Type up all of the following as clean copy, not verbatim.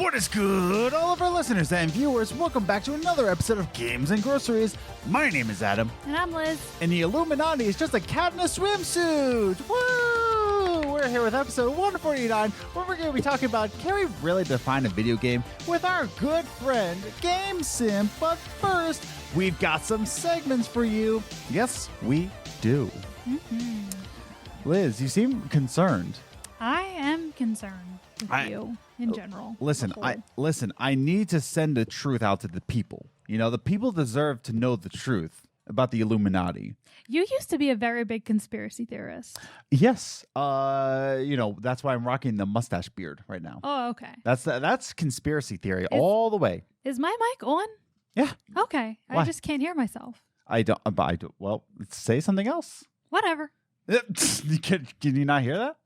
What is good, all of our listeners and viewers? Welcome back to another episode of Games and Groceries. My name is Adam. And I'm Liz. And the Illuminati is just a cat in a swimsuit. Woo! We're here with episode 149, where we're going to be talking about, can we really define a video game, with our good friend, GameSimp. But first, we've got some segments for you. Yes, we do. Liz, you seem concerned. I am concerned with you in general. Listen, I need to send the truth out to the people. You know, the people deserve to know the truth about the Illuminati. You used to be a very big conspiracy theorist. Yes. That's why I'm rocking the mustache beard right now. Oh, okay. That's conspiracy theory all the way. Is my mic on? Yeah. Okay. Why? I just can't hear myself. I don't. Well, say something else. Whatever. Can you not hear that?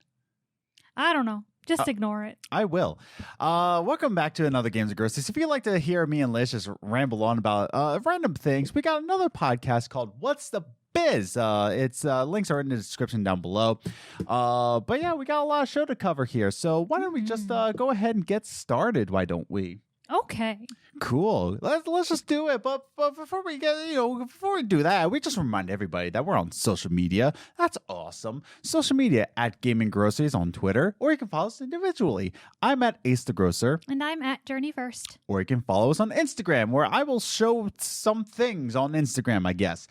I don't know. Just ignore it. I will. Welcome back to another Games and Groceries. If you'd like to hear me and Liz just ramble on about random things, we got another podcast called What's the Biz? Its links are in the description down below. But yeah, we got a lot of show to cover here. So why don't we just go ahead and get started? Why don't we? Okay. Cool. Let's just do it. But before we do that, we just remind everybody that we're on social media. That's awesome. Social media at Gaming Groceries on Twitter, or you can follow us individually. I'm at Ace the Grocer. And I'm at Journey First. Or you can follow us on Instagram, where I will show some things on Instagram, I guess.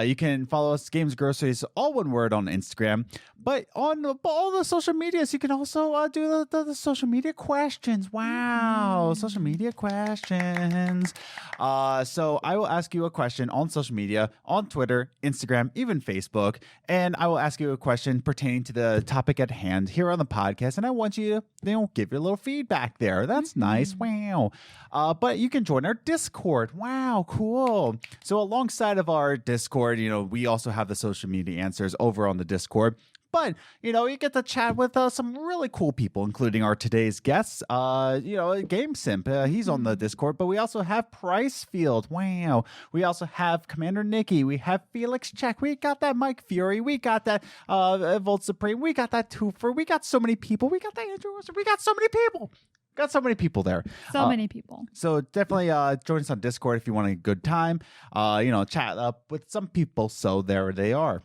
You can follow us, Games Groceries, all one word on Instagram. But on all the social medias, you can also do the social media questions. Wow, social media questions. So I will ask you a question on social media, on Twitter, Instagram, even Facebook. And I will ask you a question pertaining to the topic at hand here on the podcast. And I want you to give your little feedback there. That's nice. Wow. But you can join our Discord. Wow, cool. So alongside of our Discord, we also have the social media answers over on the Discord. But, you get to chat with some really cool people, including our today's guests, GameSimp. He's on the Discord, but we also have Pricefield. Wow. We also have Commander Nikki. We have Felix Check. We got that Mike Fury. We got that Volt Supreme. We got that Twofer. We got so many people. We got that Andrew Wilson. We got so many people. Got so many people there. So many people. So definitely join us on Discord if you want a good time. Chat up with some people. So there they are.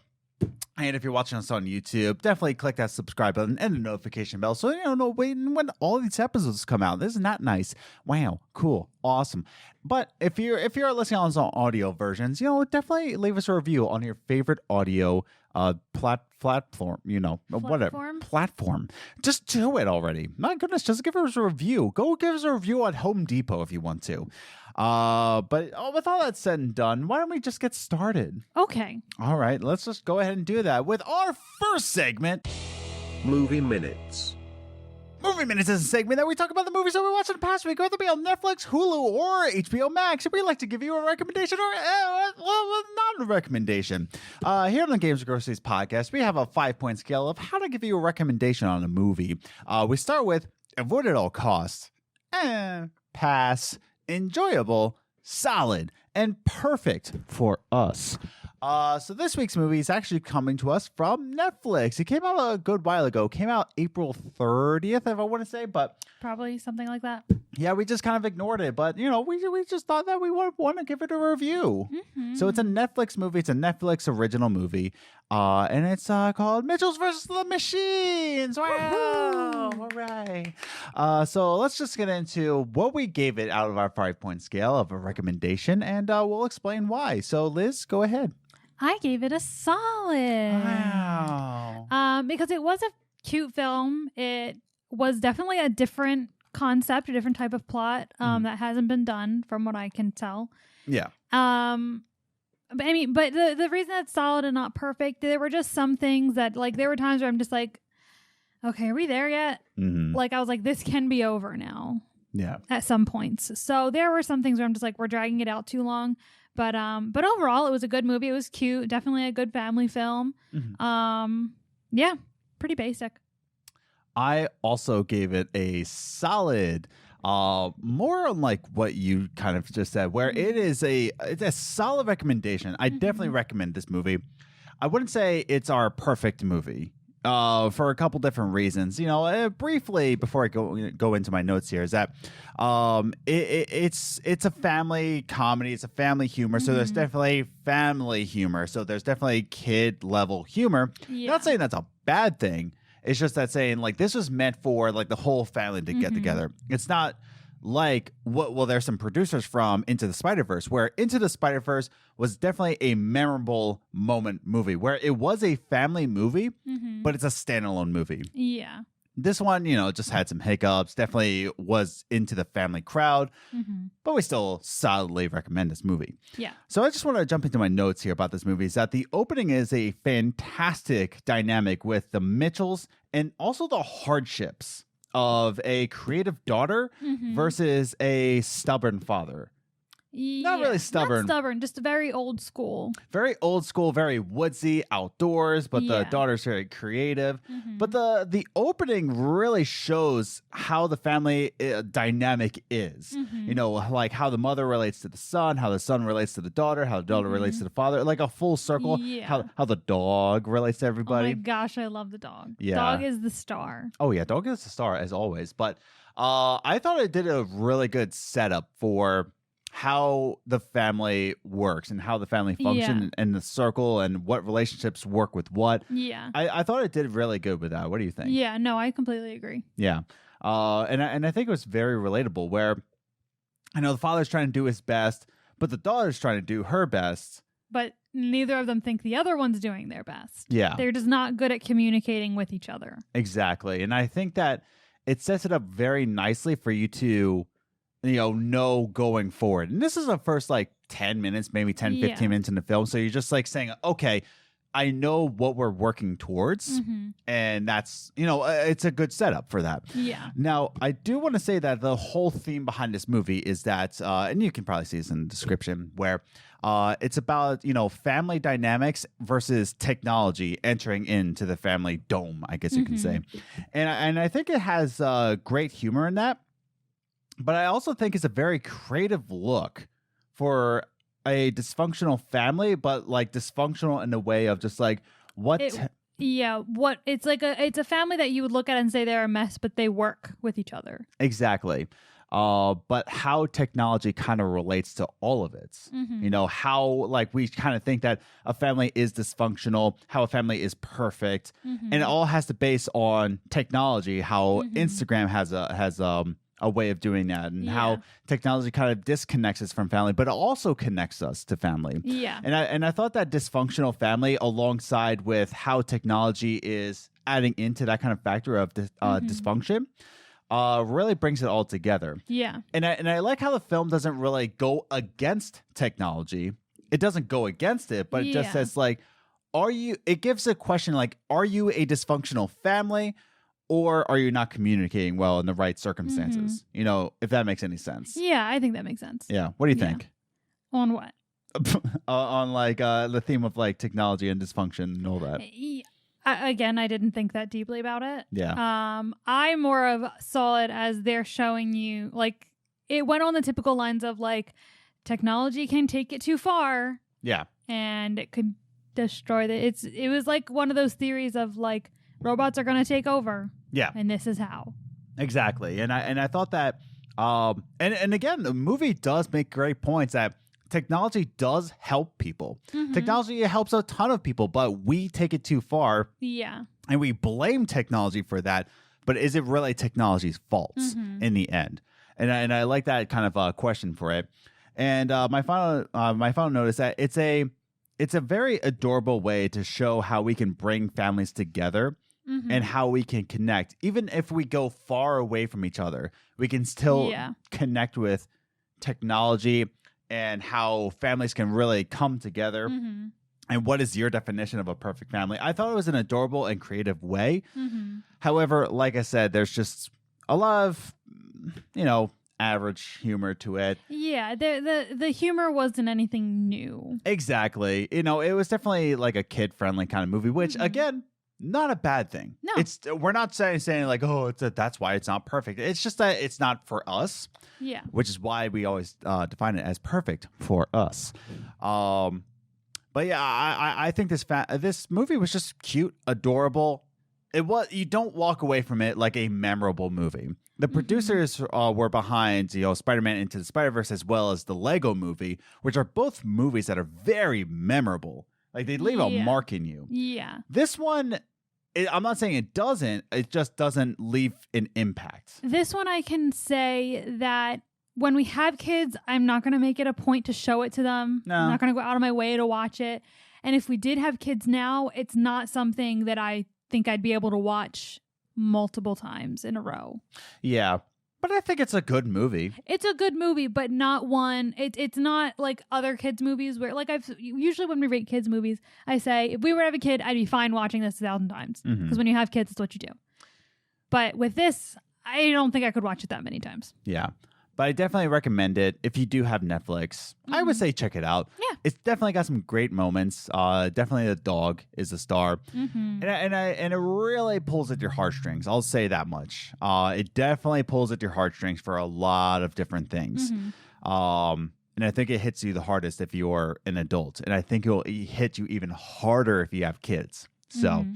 And if you're watching us on YouTube, definitely click that subscribe button and the notification bell so you know when all these episodes come out. Isn't that nice? Wow, cool, awesome. But if you're listening on some audio versions, definitely leave us a review on your favorite audio platform. Platform. Just do it already. My goodness, just give us a review. Go give us a review on Home Depot if you want to. But with all that said and done, why don't we just get started? Okay. All right, let's just go ahead and do that with our first segment, Movie Minutes. Movie Minutes is a segment that we talk about the movies that we watched in the past week, whether it be on Netflix, Hulu, or HBO Max. And we like to give you a recommendation or not a recommendation. Here on the Games and Groceries podcast, we have a 5-point scale of how to give you a recommendation on a movie. We start with avoid at all costs, pass, enjoyable, solid, and perfect for us. So this week's movie is actually coming to us from Netflix. It came out a good while ago. Came out April 30th, if I want to say, but probably something like that. Yeah, we just kind of ignored it, but we just thought that we would want to give it a review. So it's a Netflix movie. It's a Netflix original movie, and it's called Mitchell's vs. the Machines. Wow! All right. So let's just get into what we gave it out of our 5-point scale of a recommendation, and we'll explain why. So Liz, go ahead. I gave it a solid. Wow. Because it was a cute film. It was definitely a different concept, a different type of plot that hasn't been done from what I can tell. Yeah. But the reason it's solid and not perfect, there were just some things that, like, there were times where I'm just like, okay, are we there yet? Like, I was like, this can be over now. Yeah. At some points. So there were some things where I'm just like, we're dragging it out too long. But overall, it was a good movie. It was cute. Definitely a good family film. Yeah, pretty basic. I also gave it a solid, more on like what you kind of just said, where it's a solid recommendation. I definitely recommend this movie. I wouldn't say it's our perfect movie. for a couple different reasons. Briefly before I go into my notes here, is that it's a family comedy, it's a family humor, so there's definitely family humor, so there's definitely kid level humor. Not saying that's a bad thing. It's just that saying like this was meant for like the whole family to get together. It's not like there's some producers from Into the Spider-Verse, where Into the Spider-Verse was definitely a memorable moment movie, where it was a family movie, but it's a standalone movie. Yeah. This one, just had some hiccups, definitely was into the family crowd, but we still solidly recommend this movie. Yeah. So I just want to jump into my notes here about this movie, is that the opening is a fantastic dynamic with the Mitchells and also the hardships of a creative daughter versus a stubborn father. Not really stubborn. Not stubborn, just very old school. Very old school, very woodsy, outdoors, but the daughter's very creative. But the opening really shows how the family dynamic is. Like how the mother relates to the son, how the son relates to the daughter, how the daughter relates to the father, like a full circle. Yeah. How the dog relates to everybody. Oh my gosh, I love the dog. Yeah. Dog is the star. Oh yeah, dog is the star as always. But I thought it did a really good setup for how the family works and how the family function and the circle and what relationships work with what. Yeah. I thought it did really good with that. What do you think? Yeah, no, I completely agree. Yeah. And I think it was very relatable, where the father's trying to do his best, but the daughter's trying to do her best. But neither of them think the other one's doing their best. Yeah. They're just not good at communicating with each other. Exactly. And I think that it sets it up very nicely for you to know going forward. And this is the first like 10 minutes, maybe 10, 15 minutes in the film. So you're just like saying, okay, I know what we're working towards. And that's, it's a good setup for that. Yeah. Now, I do want to say that the whole theme behind this movie is that, and you can probably see this in the description, where it's about, family dynamics versus technology entering into the family dome, I guess you can say. And I think it has great humor in that. But I also think it's a very creative look for a dysfunctional family, but like dysfunctional in the way of just like it's a family that you would look at and say they're a mess, but they work with each other. Exactly. But how technology kind of relates to all of it. How like we kind of think that a family is dysfunctional, how a family is perfect, and it all has to base on technology. How Instagram has a way of doing that, and how technology kind of disconnects us from family, but it also connects us to family. Yeah. And I thought that dysfunctional family, alongside with how technology is adding into that kind of factor of dysfunction, really brings it all together. Yeah. And I like how the film doesn't really go against technology. It doesn't go against it, but it just says like, it gives a question like, are you a dysfunctional family? Or are you not communicating well in the right circumstances? If that makes any sense. Yeah, I think that makes sense. Yeah. What do you think? On what? On like the theme of like technology and dysfunction and all that. Again, I didn't think that deeply about it. Yeah. I'm more of solid as they're showing you, like, it went on the typical lines of like, technology can take it too far. Yeah. And it could destroy it was like one of those theories of like, robots are going to take over. Yeah. And this is how. Exactly. And I thought that, and again, the movie does make great points that technology does help people. Technology helps a ton of people, but we take it too far. Yeah. And we blame technology for that. But is it really technology's fault in the end? And I like that kind of question for it. And my final note is that it's a very adorable way to show how we can bring families together. And how we can connect. Even if we go far away from each other, we can still connect with technology and how families can really come together. And what is your definition of a perfect family? I thought it was an adorable and creative way. However, like I said, there's just a lot of, average humor to it. Yeah, the humor wasn't anything new. Exactly. It was definitely like a kid-friendly kind of movie, which, again, not a bad thing. No. We're not saying like, oh, that's why it's not perfect. It's just that it's not for us. Yeah. Which is why we always define it as perfect for us. But yeah, I think this movie was just cute, adorable, you don't walk away from it like a memorable movie. The producers were behind, Spider-Man Into the Spider-Verse as well as the Lego Movie, which are both movies that are very memorable. Like they leave a mark in you. Yeah. This one, I'm not saying it doesn't. It just doesn't leave an impact. This one I can say that when we have kids, I'm not going to make it a point to show it to them. No. I'm not going to go out of my way to watch it. And if we did have kids now, it's not something that I think I'd be able to watch multiple times in a row. Yeah. But I think it's a good movie. It's a good movie, but not one. It's not like other kids' movies where, like, usually when we rate kids' movies, I say if we were to have a kid, I'd be fine watching this 1,000 times because when you have kids, it's what you do. But with this, I don't think I could watch it that many times. Yeah. But I definitely recommend it. If you do have Netflix, I would say check it out. Yeah. It's definitely got some great moments. Definitely the dog is the star. And it really pulls at your heartstrings. I'll say that much. It definitely pulls at your heartstrings for a lot of different things. And I think it hits you the hardest if you're an adult. And I think it will hit you even harder if you have kids. So,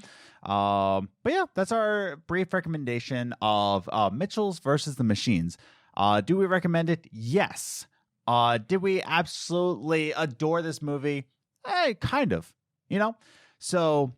but yeah, that's our brief recommendation of Mitchell's versus the Machines. Do we recommend it? Yes. Did we absolutely adore this movie? Kind of, So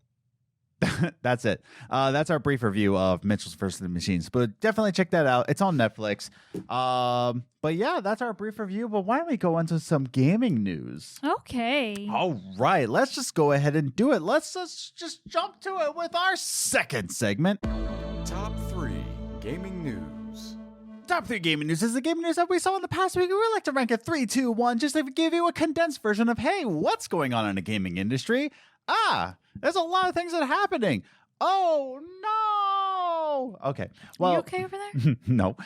that's it. That's our brief review of Mitchell's vs. the Machines. But definitely check that out. It's on Netflix. But yeah, that's our brief review. But why don't we go into some gaming news? Okay. All right. Let's just go ahead and do it. Let's just jump to it with our second segment. Top 3 Gaming News. Top 3 gaming news is the gaming news that we saw in the past week. We like to rank it 3, 2, 1, just to give you a condensed version of, hey, what's going on in the gaming industry? There's a lot of things that are happening. Oh, no. Okay. Well, Are you okay over there? No.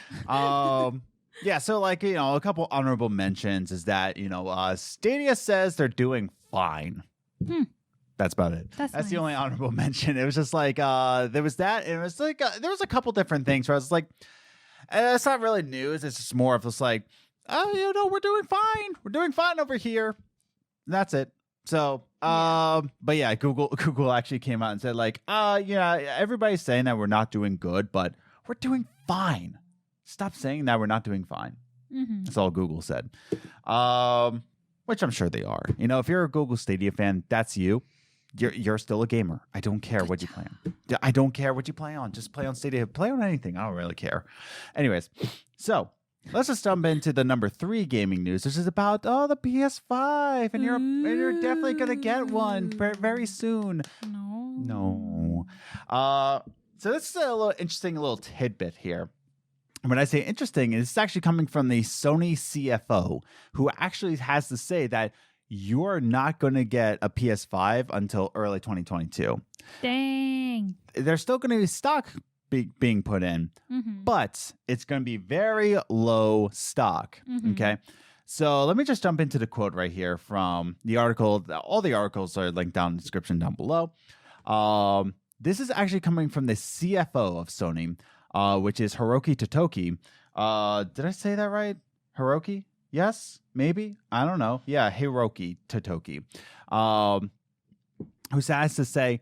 Yeah, so a couple honorable mentions is that, Stadia says they're doing fine. That's about it. That's nice. The only honorable mention. It was just like, there was that, and it was like, there was a couple different things where I was like, it's not really news. It's just more of just like, we're doing fine. We're doing fine over here. That's it. So, but yeah, Google actually came out and said like, everybody's saying that we're not doing good, but we're doing fine. Stop saying that we're not doing fine. That's all Google said. Which I'm sure they are. If you're a Google Stadia fan, that's you. You're still a gamer. I don't care what you play on. I don't care what you play on. Just play on Stadia. Play on anything. I don't really care. Anyways, so let's just jump into the number 3 gaming news. This is about the PS5, and you're definitely gonna get one very soon. No. So this is a little interesting little tidbit here. When I say interesting, it's actually coming from the Sony CFO, who actually has to say that you're not going to get a PS5 until early 2022. Dang. There's still going to be stock being put in, but it's going to be very low stock. Okay. So let me just jump into the quote right here from the article. All the articles are linked down in the description down below. This is actually coming from the CFO of Sony, which is Hiroki Totoki. Did I say that right? Hiroki? Yes, maybe. I don't know. Yeah, Hiroki Totoki, who has to say,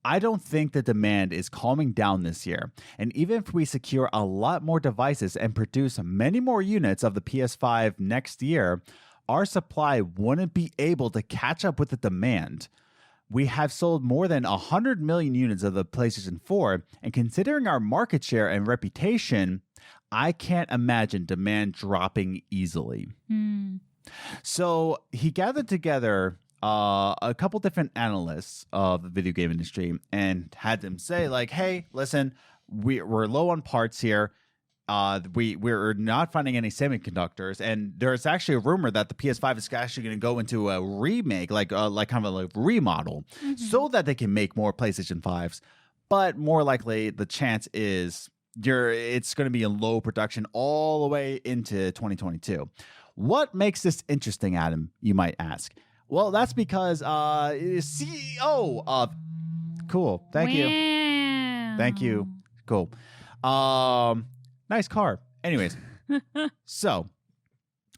I don't think the demand is calming down this year. And even if we secure a lot more devices and produce many more units of the PS5 next year, our supply wouldn't be able to catch up with the demand. We have sold more than 100 million units of the PlayStation 4, and considering our market share and reputation, I can't imagine demand dropping easily. So he gathered together a couple different analysts of the video game industry and had them say like, hey, listen, we're low on parts here. We're not finding any semiconductors, and there's actually a rumor that the PS5 is actually going to go into a remake, like kind of a remodel, so that they can make more PlayStation 5s. But more likely, the chance is it's going to be in low production all the way into 2022. What makes this interesting, Adam, you might ask? Well, that's because CEO of... Cool. Thank you. Thank you. Cool. Nice car. Anyways, so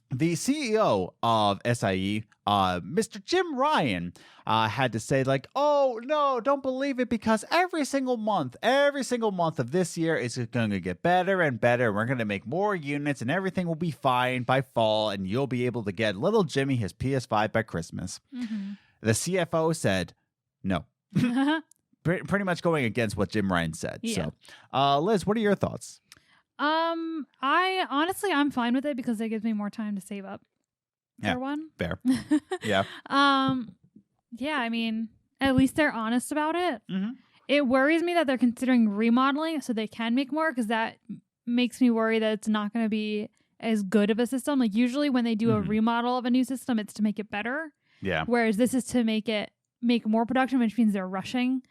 the CEO of SIE, Mr. Jim Ryan, had to say like, "Oh no, don't believe it, because every single month of this year is going to get better and better. We're going to make more units, and everything will be fine by fall, and you'll be able to get little Jimmy his PS5 by Christmas." Mm-hmm. The CFO said, "No." Pretty much going against what Jim Ryan said. Yeah. So, Liz, what are your thoughts? I'm fine with it because it gives me more time to save up. For one. Fair. Yeah. Yeah, I mean, at least they're honest about it. Mm-hmm. It worries me that they're considering remodeling so they can make more, because that makes me worry that it's not going to be as good of a system. Like, usually when they do a remodel of a new system, it's to make it better. Yeah. Whereas this is to make more production, which means they're rushing.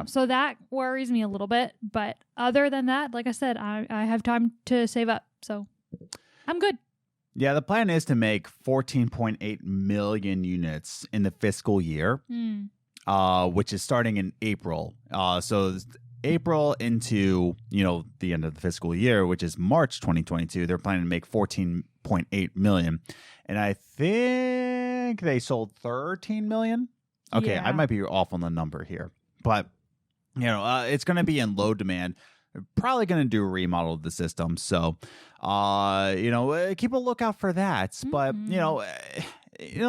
So that worries me a little bit. But other than that, like I said, I have time to save up. So I'm good. Yeah, the plan is to make 14.8 million units in the fiscal year, which is starting in April. So April into, the end of the fiscal year, which is March 2022, they're planning to make 14.8 million. And I think they sold 13 million. Okay, yeah. I might be off on the number here. But, it's going to be in low demand. They're probably going to do a remodel of the system. So, keep a lookout for that. Mm-hmm. But,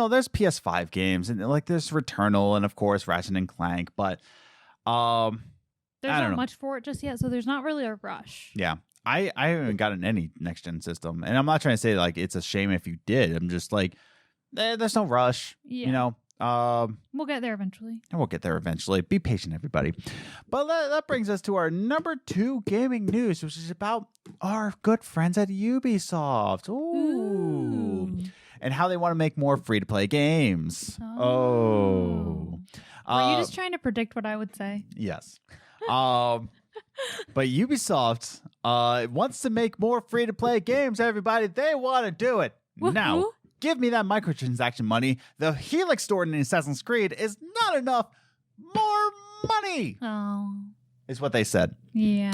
there's PS5 games and like there's Returnal and, of course, Ratchet and Clank. But there's not much for it just yet. So there's not really a rush. Yeah. I haven't gotten any next-gen system. And I'm not trying to say like it's a shame if you did. I'm just like, there's no rush, we'll get there eventually. And we'll get there eventually. Be patient, everybody. But that brings us to our number 2 gaming news, which is about our good friends at Ubisoft. Ooh. And how they want to make more free-to-play games. Oh. Were you just trying to predict what I would say? Yes. But Ubisoft wants to make more free-to-play games, everybody. They want to do it. Woo-hoo. Now. Give me that microtransaction money. The Helix store in Assassin's Creed is not enough. More money. Oh. Is what they said. Yeah.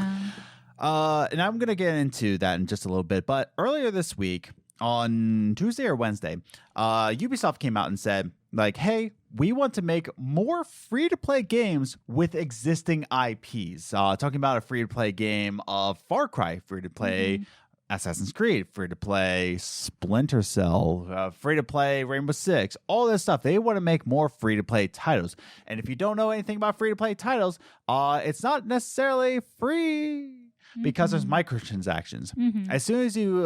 And I'm going to get into that in just a little bit. But earlier this week, on Tuesday or Wednesday, Ubisoft came out and said, like, hey, we want to make more free-to-play games with existing IPs. Talking about a free-to-play game of Far Cry, free-to-play Assassin's Creed, free-to-play Splinter Cell, free-to-play Rainbow Six, all this stuff. They want to make more free-to-play titles. And if you don't know anything about free-to-play titles, it's not necessarily free because there's microtransactions. As soon as you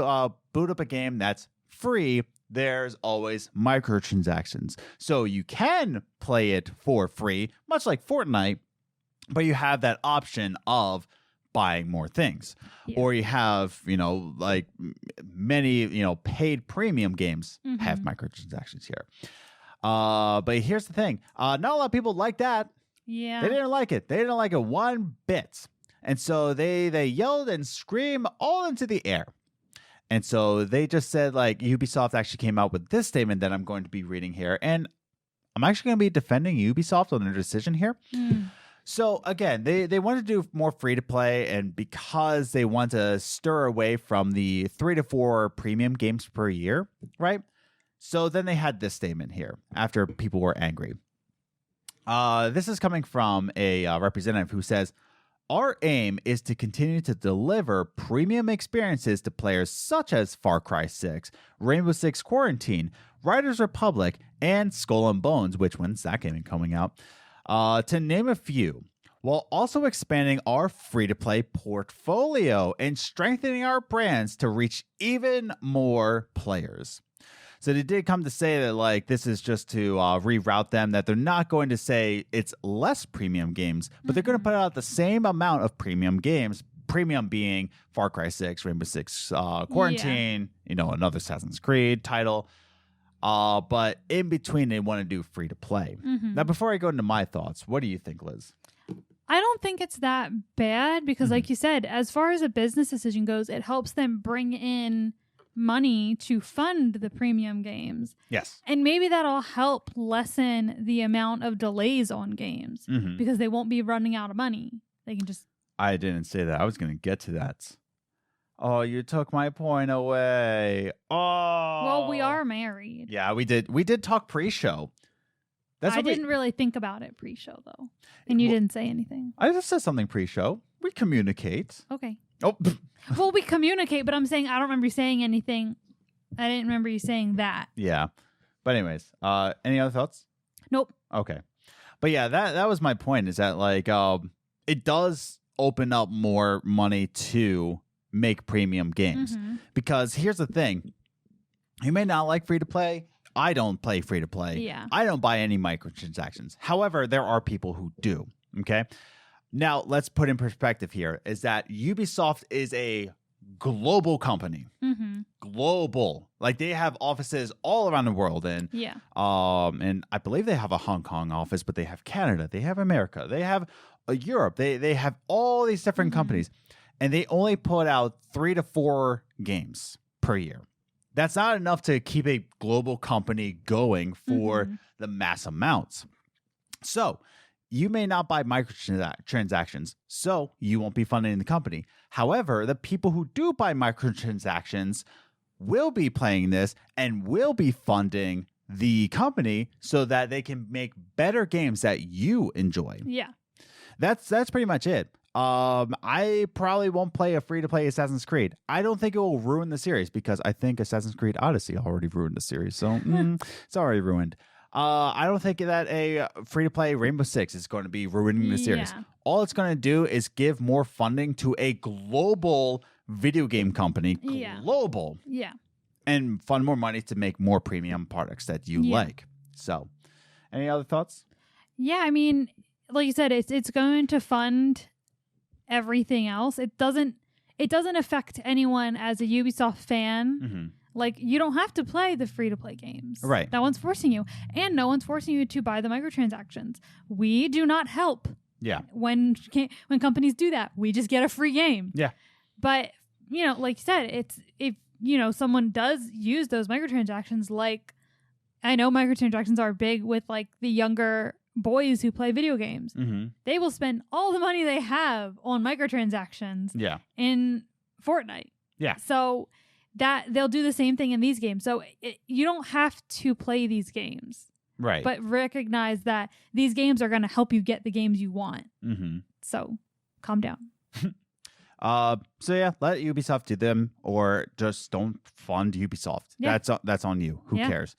boot up a game that's free, there's always microtransactions. So you can play it for free, much like Fortnite, but you have that option of buying more things. Or you have, like many, paid premium games have microtransactions here. But here's the thing. Not a lot of people like that. Yeah. They didn't like it. They didn't like it one bit. And so they yelled and screamed all into the air. And so they just said, like, Ubisoft actually came out with this statement that I'm going to be reading here. And I'm actually going to be defending Ubisoft on their decision here. So, again, they want to do more free-to-play, and because they want to stir away from the 3 to 4 premium games per year, right? So then they had this statement here after people were angry. This is coming from a representative who says, our aim is to continue to deliver premium experiences to players such as Far Cry 6, Rainbow Six Quarantine, Riders Republic, and Skull and Bones, which when's that game coming out? To name a few, while also expanding our free-to-play portfolio and strengthening our brands to reach even more players. So they did come to say that, like, this is just to reroute them, that they're not going to say it's less premium games, but they're going to put out the same amount of premium games, premium being Far Cry 6, Rainbow Six Quarantine, another Assassin's Creed title. But in between, they want to do free to play. Now, before I go into my thoughts, what do you think, Liz? I don't think it's that bad because, like you said, as far as a business decision goes, it helps them bring in money to fund the premium games. Yes. And maybe that'll help lessen the amount of delays on games because they won't be running out of money. They can just... I didn't say that. I was going to get to that. Oh, you took my point away. Oh. Well, we are married. Yeah, we did. We did talk pre-show. I didn't really think about it pre-show though, and you didn't say anything. I just said something pre-show. We communicate. Okay. Oh. Well, we communicate, but I'm saying I don't remember you saying anything. I didn't remember you saying that. Yeah. But anyways, any other thoughts? Nope. Okay. But yeah, that was my point, is that like it does open up more money to make premium games. Mm-hmm. Because here's the thing. You may not like free to play. I don't play free to play. Yeah. I don't buy any microtransactions. However, there are people who do. Okay. Now, let's put in perspective here is that Ubisoft is a global company. Mm-hmm. Global. Like they have offices all around the world. And Yeah. and I believe they have a Hong Kong office, but they have Canada, they have America, they have Europe. They have all these different companies. And they only put out 3 to 4 games per year. That's not enough to keep a global company going for the mass amounts. So you may not buy microtransactions, so you won't be funding the company. However, the people who do buy microtransactions will be playing this and will be funding the company so that they can make better games that you enjoy. Yeah. That's pretty much it. I probably won't play a free-to-play Assassin's Creed. I don't think it will ruin the series because I think Assassin's Creed Odyssey already ruined the series. So it's already ruined. I don't think that a free-to-play Rainbow Six is going to be ruining the series. Yeah. All it's going to do is give more funding to a global video game company. Yeah. Global. Yeah. And fund more money to make more premium products that you like. So, any other thoughts? Yeah, I mean, like you said, it's going to fund everything else. It doesn't affect anyone as a Ubisoft fan. Like, you don't have to play the free-to-play games. Right. No one's forcing you. And no one's forcing you to buy the microtransactions. We do not help. Yeah. When companies do that, we just get a free game. Yeah. But, you know, like you said, it's if, you know, someone does use those microtransactions, like, I know microtransactions are big with, like, the younger boys who play video games. They will spend all the money they have on microtransactions in Fortnite. Yeah. So that they'll do the same thing in these games. So you don't have to play these games. Right. But recognize that these games are going to help you get the games you want. So calm down. So yeah, let Ubisoft do them, or just don't fund Ubisoft. Yeah. That's on you. Who cares?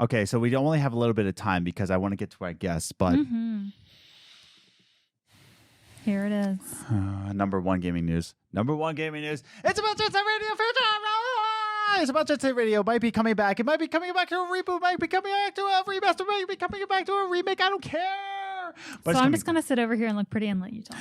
Okay, so we only have a little bit of time because I want to get to our guests, but here it is. Number one gaming news. It's about Jet Set Radio Future. It's about Jet Set Radio. Might be coming back. It might be coming back to a reboot. Might be coming back to a remaster. Might be coming back to a remake. I don't care. But so I'm just going to sit over here and look pretty and let you talk.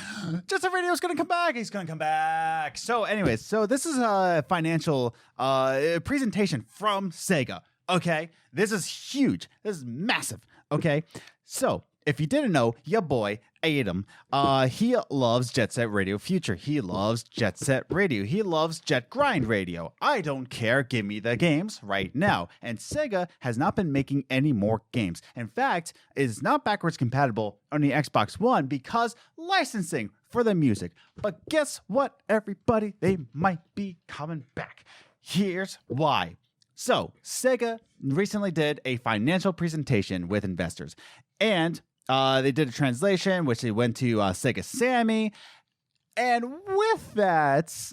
Jet Set Radio is going to come back. He's going to come back. So anyways, so this is a financial presentation from Sega. Okay, this is huge. This is massive. Okay, so if you didn't know, your boy Adam, he loves Jet Set Radio Future. He loves Jet Set Radio. He loves Jet Grind Radio. I don't care. Give me the games right now. And Sega has not been making any more games. In fact, it is not backwards compatible on the Xbox One because licensing for the music. But guess what, everybody? They might be coming back. Here's why. So, Sega recently did a financial presentation with investors, and they did a translation, which they went to Sega Sammy, and with that,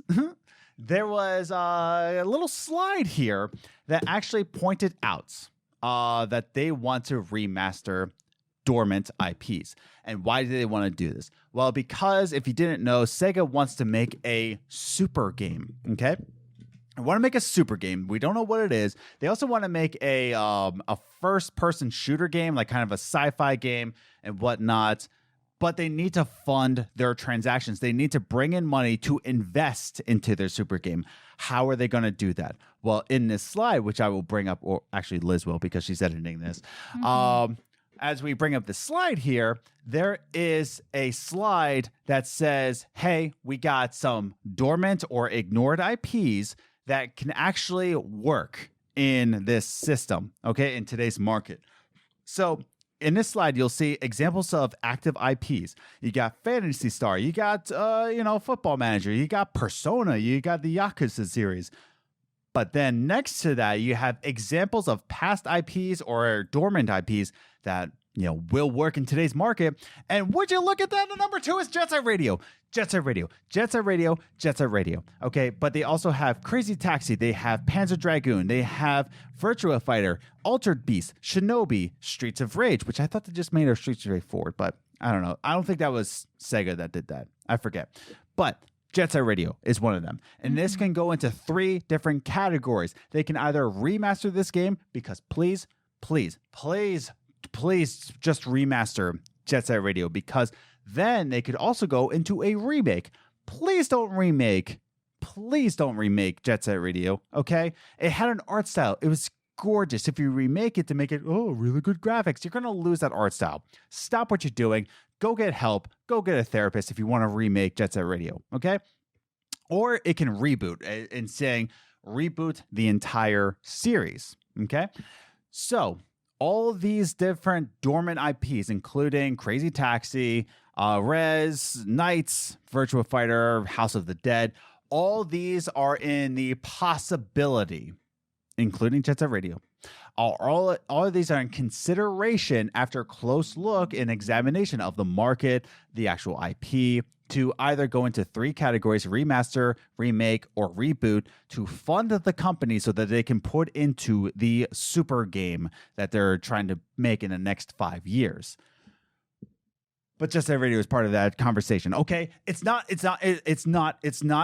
there was a little slide here that actually pointed out that they want to remaster dormant IPs. And why do they want to do this? Well, because if you didn't know, Sega wants to make a super game, okay? I want to make a super game. We don't know what it is. They also want to make a first-person shooter game, like kind of a sci-fi game and whatnot. But they need to fund their transactions. They need to bring in money to invest into their super game. How are they going to do that? Well, in this slide, which I will bring up, or actually Liz will because she's editing this. As we bring up the slide here, there is a slide that says, hey, we got some dormant or ignored IPs that can actually work in this system, okay, in today's market. So in this slide, you'll see examples of active IPs. You got Phantasy Star, you got Football Manager, you got Persona, you got the Yakuza series. But then next to that, you have examples of past IPs or dormant IPs that will work in today's market. And would you look at that? The number 2 is Jet Set Radio. Jet Set Radio, Jet Set Radio, Jet Set Radio. Okay, but they also have Crazy Taxi. They have Panzer Dragoon. They have Virtua Fighter, Altered Beast, Shinobi, Streets of Rage, which I thought they just made a Streets of Rage 4, but I don't know. I don't think that was Sega that did that. I forget. But Jet Set Radio is one of them. And this can go into 3 different categories. They can either remaster this game, because please just remaster Jet Set Radio, because then they could also go into a remake. Please don't remake Jet Set Radio, okay? It had an art style. It was gorgeous. If you remake it to make it, really good graphics, you're going to lose that art style. Stop what you're doing. Go get help. Go get a therapist if you want to remake Jet Set Radio, okay? Or it can reboot and saying reboot the entire series, okay? So all these different dormant IPs, including Crazy Taxi, Rez, Knights, Virtua Fighter, House of the Dead, all these are in the possibility, including Jet Set Radio. All of these are in consideration after a close look and examination of the market, the actual IP, to either go into 3 categories: remaster, remake, or reboot, to fund the company so that they can put into the super game that they're trying to make in the next 5 years. But Jet Set Radio is part of that conversation. Okay, it's not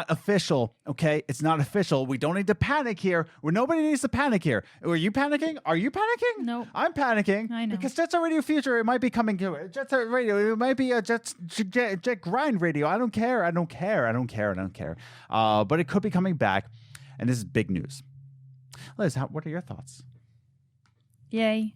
official. Okay, it's not official. We don't need to panic here. Nobody needs to panic here. Are you panicking? Are you panicking? No, I'm panicking. I know, because Jet Set Radio Future, it might be coming to Jet Set Radio. It might be a Jet Grind Radio. I don't care. But it could be coming back, and this is big news. Liz, what are your thoughts? Yay.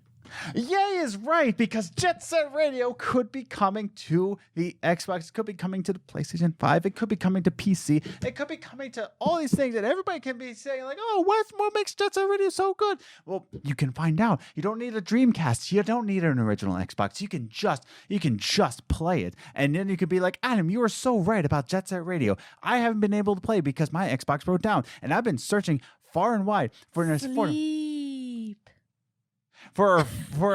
Yay is right, because Jet Set Radio could be coming to the Xbox, it could be coming to the PlayStation 5, it could be coming to PC, it could be coming to all these things that everybody can be saying like, oh, what makes Jet Set Radio so good? Well, you can find out. You don't need a Dreamcast. You don't need an original Xbox. You can just play it. And then you could be like, Adam, you were so right about Jet Set Radio. I haven't been able to play because my Xbox broke down, and I've been searching far and wide for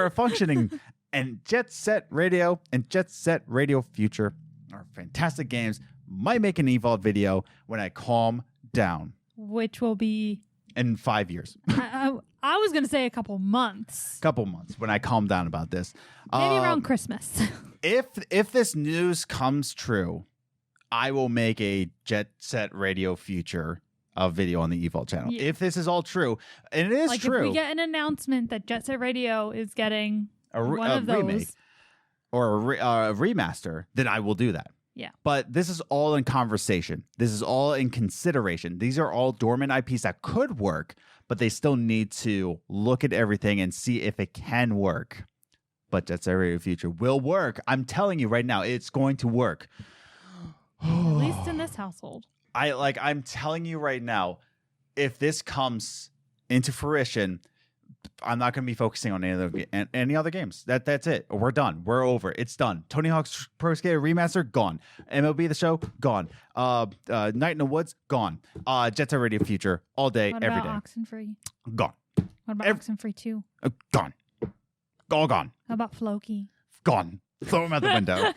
a functioning, and Jet Set Radio and Jet Set Radio Future are fantastic games. Might make an Evolve video when I calm down, which will be in 5 years. I was going to say a couple months when I calm down about this. Maybe around Christmas. If this news comes true, I will make a Jet Set Radio Future a video on the Evolve channel. Yeah. If this is all true, and it is true. If we get an announcement that Jet Set Radio is getting one of those remake or a remaster, then I will do that. Yeah. But this is all in conversation. This is all in consideration. These are all dormant IPs that could work, but they still need to look at everything and see if it can work. But Jet Set Radio Future will work. I'm telling you right now, it's going to work. At least in this household. I'm telling you right now, if this comes into fruition, I'm not going to be focusing on any other games. That's it. We're done. We're over. It's done. Tony Hawk's Pro Skater Remaster, gone. MLB The Show, gone. Night in the Woods, gone. Jet Set Radio Future, all day, every day. What about Oxenfree? Gone. What about Oxenfree 2? Gone. All gone. How about Floki? Gone. Throw them out the window.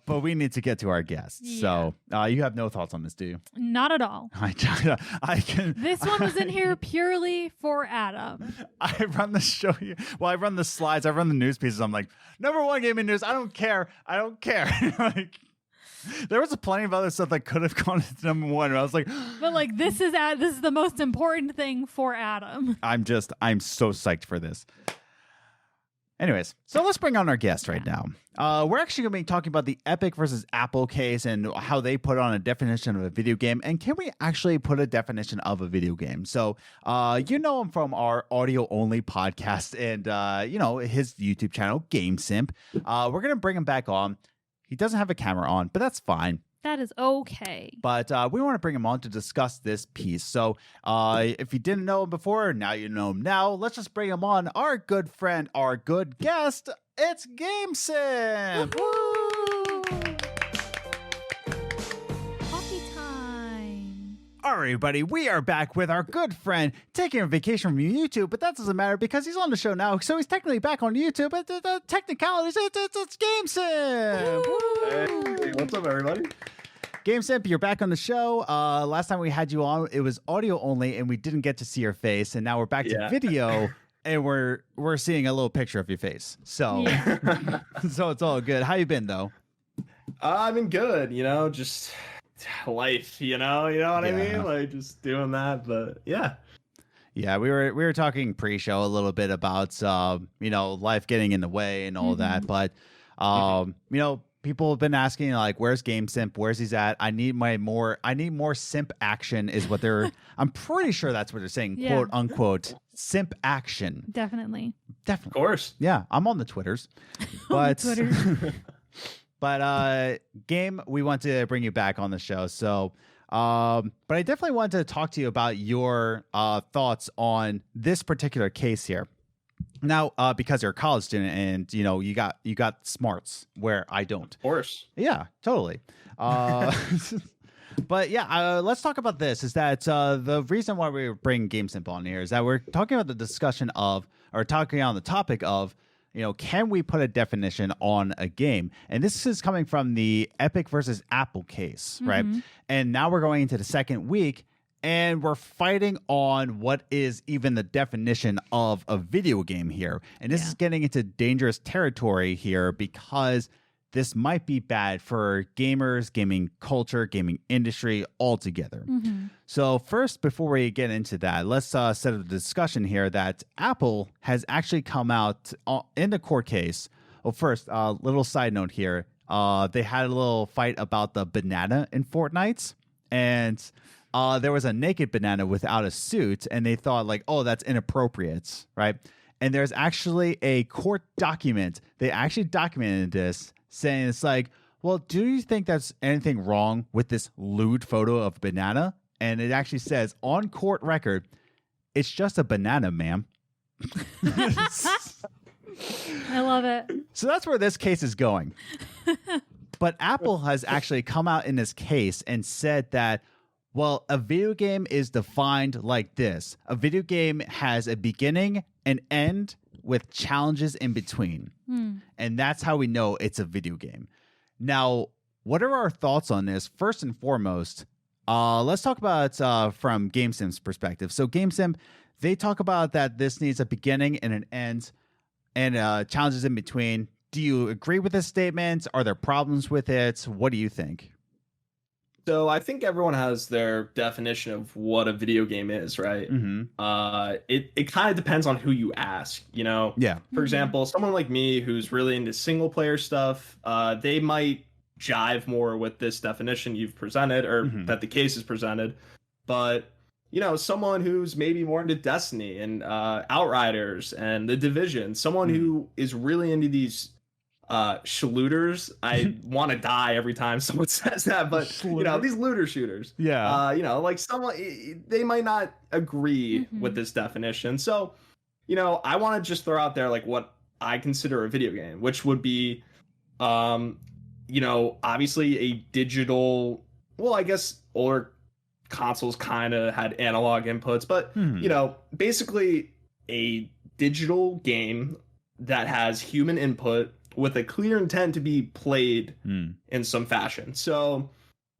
But we need to get to our guests. Yeah. So you have no thoughts on this, do you? Not at all. I can. This one was in here purely for Adam. I run the show. I run the slides. I run the news pieces. I'm like, number 1 gaming news. I don't care. Like, there was plenty of other stuff that could have gone to number 1. And I was like, but like this is the most important thing for Adam. I'm so psyched for this. Anyways, so let's bring on our guest right now. We're actually going to be talking about the Epic versus Apple case and how they put on a definition of a video game. And can we actually put a definition of a video game? So, you know him from our audio-only podcast and, his YouTube channel, GameSimp. We're going to bring him back on. He doesn't have a camera on, but that's fine. That is okay. But we want to bring him on to discuss this piece. So if you didn't know him before, now you know him now. Let's just bring him on. Our good friend, our good guest, it's GameSimp. Coffee time. All right, everybody, we are back with our good friend taking a vacation from YouTube, but that doesn't matter because he's on the show now, so he's technically back on YouTube. But the technicalities, it's GameSimp. Hey, what's up, everybody? GameSimp, you're back on the show. Last time we had you on, it was audio only, and we didn't get to see your face. And now we're back to video, and we're seeing a little picture of your face. So, so it's all good. How you been, though? I've been good. Just life. You know what I mean? Like just doing that. But yeah. Yeah, we were talking pre-show a little bit about life getting in the way and all that, but people have been asking like, where's GameSimp? Where's he's at? I need more simp action is what they're I'm pretty sure that's what they're saying, quote unquote, simp action. Definitely. Of course. Yeah, I'm on the Twitters. But but Game, we want to bring you back on the show. So but I definitely wanted to talk to you about your thoughts on this particular case here. Now, because you're a college student and you got smarts where I don't. Of course. Yeah, totally. But yeah, let's talk about this. Is that the reason why we bring GameSimp on here is that we're talking about the discussion of, or talking on the topic of, can we put a definition on a game? And this is coming from the Epic versus Apple case, right? And now we're going into the second week. And we're fighting on what is even the definition of a video game here. And this is getting into dangerous territory here because this might be bad for gamers, gaming culture, gaming industry altogether. So first, before we get into that, let's set up the discussion here that Apple has actually come out in the court case. Well, first, little side note here. They had a little fight about the banana in Fortnite. And there was a naked banana without a suit, and they thought like, oh, that's inappropriate, right? And there's actually a court document. They actually documented this, saying it's like, well, do you think there's anything wrong with this lewd photo of a banana? And it actually says on court record, it's just a banana, ma'am. I love it. So that's where this case is going. But Apple has actually come out in this case and said that, well, a video game is defined like this. A video game has a beginning and end with challenges in between. And that's how we know it's a video game. Now, what are our thoughts on this? First and foremost, let's talk about from GameSimp's perspective. So GameSimp, they talk about that this needs a beginning and an end and challenges in between. Do you agree with this statement? Are there problems with it? What do you think? So I think everyone has their definition of what a video game is, right? It kind of depends on who you ask, Yeah. For example, someone like me who's really into single player stuff, they might jive more with this definition you've presented or that the case is presented. But, someone who's maybe more into Destiny and Outriders and The Division, someone who is really into these shooters. I want to die every time someone says that, but these looter shooters, like someone, they might not agree with this definition. So I want to just throw out there like what I consider a video game, which would be obviously a digital, well, I guess older consoles kind of had analog inputs, but basically a digital game that has human input with a clear intent to be played in some fashion. So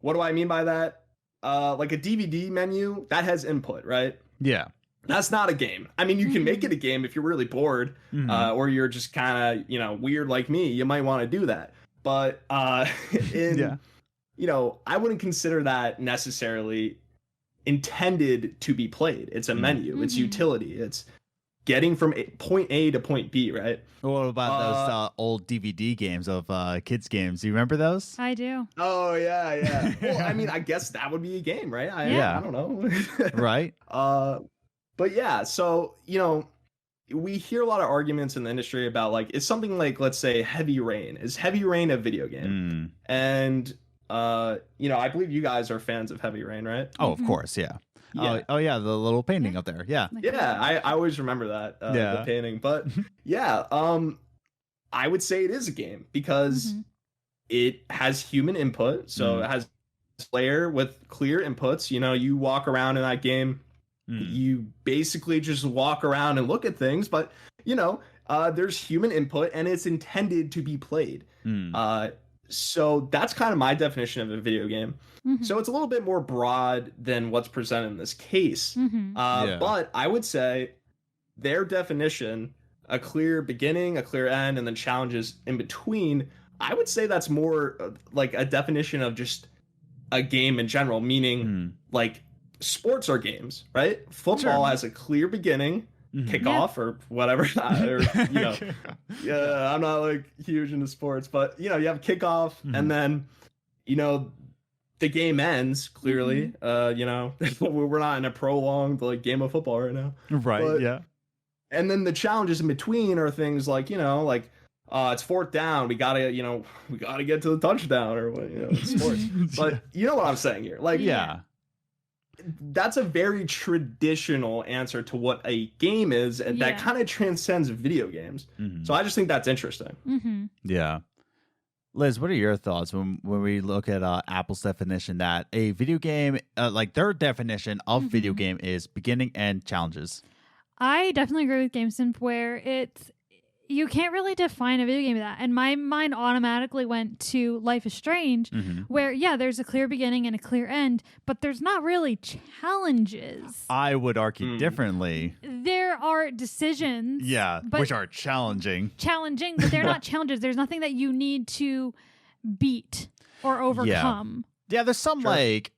what do I mean by that? Like a DVD menu, that has input, right? Yeah. That's not a game. I mean, you can make it a game if you're really bored or you're just kind of, weird like me. You might want to do that. But I wouldn't consider that necessarily intended to be played. It's a menu. It's utility. It's getting from point A to point B, right? What about those old DVD games of kids games? Do you remember those? I do. Oh, yeah. Well, I mean, I guess that would be a game, right? I don't know. Right. But yeah, so, we hear a lot of arguments in the industry about, like, is something like, let's say, Heavy Rain. Is Heavy Rain a video game? And I believe you guys are fans of Heavy Rain, right? Oh, of course, yeah. Yeah. Oh yeah, the little painting up there. Yeah. Yeah, I always remember that the painting. But yeah, I would say it is a game because it has human input. So it has a player with clear inputs. You walk around in that game, you basically just walk around and look at things, but there's human input and it's intended to be played. So that's kind of my definition of a video game. So it's a little bit more broad than what's presented in this case. But I would say their definition, a clear beginning, a clear end, and then challenges in between, I would say that's more like a definition of just a game in general, meaning like sports are games, right? Football has a clear beginning, kickoff or whatever. I'm not like huge into sports, but you have kickoff and then, the game ends clearly. We're not in a prolonged like game of football right now. Right. But, and then the challenges in between are things like, it's fourth down. We gotta get to the touchdown or sports. But you know what I'm saying here? Like, that's a very traditional answer to what a game is, and that kind of transcends video games. So I just think that's interesting. Yeah. Liz, what are your thoughts when we look at Apple's definition that a video game, like their definition of video game is beginning, end, challenges? I definitely agree with GameSimp where you can't really define a video game that. And my mind automatically went to Life is Strange, where, there's a clear beginning and a clear end, but there's not really challenges. I would argue differently. There are decisions. Which are challenging. But they're not challenges. There's nothing that you need to beat or overcome. Yeah, there's some like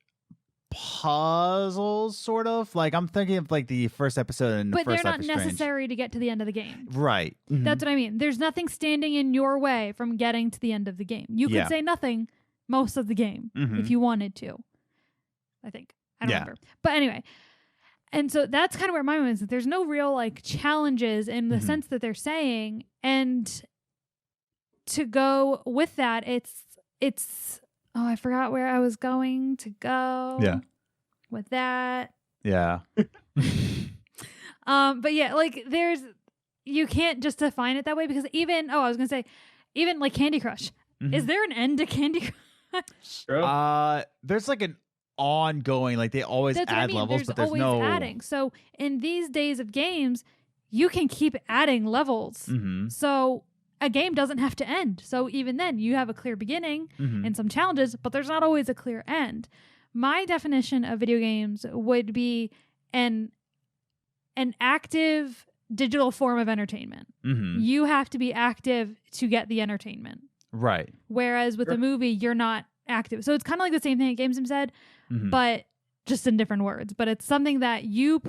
puzzles, sort of. Like I'm thinking of like the first episode and but the first they're not necessary to get to the end of the game. Right. That's what I mean. There's nothing standing in your way from getting to the end of the game. You could say nothing most of the game if you wanted to. I think. I don't remember. But anyway. And so that's kind of where my mind is. That there's no real like challenges in the sense that they're saying. And to go with that, it's I forgot where I was going to go with that. Yeah. But yeah, like you can't just define it that way because even like Candy Crush. Is there an end to Candy Crush? There's like an ongoing, like they always add levels, but there's always no adding. So in these days of games, you can keep adding levels. So a game doesn't have to end. So even then, you have a clear beginning and some challenges, but there's not always a clear end. My definition of video games would be an active digital form of entertainment. You have to be active to get the entertainment. Right. Whereas with a movie, you're not active. So it's kind of like the same thing that GameSimp said, but just in different words. But it's something that you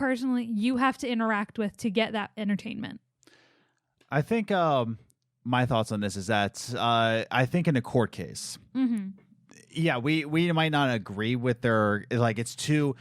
have to interact with to get that entertainment. I think my thoughts on this is that I think in a court case, we might not agree with their, like it's too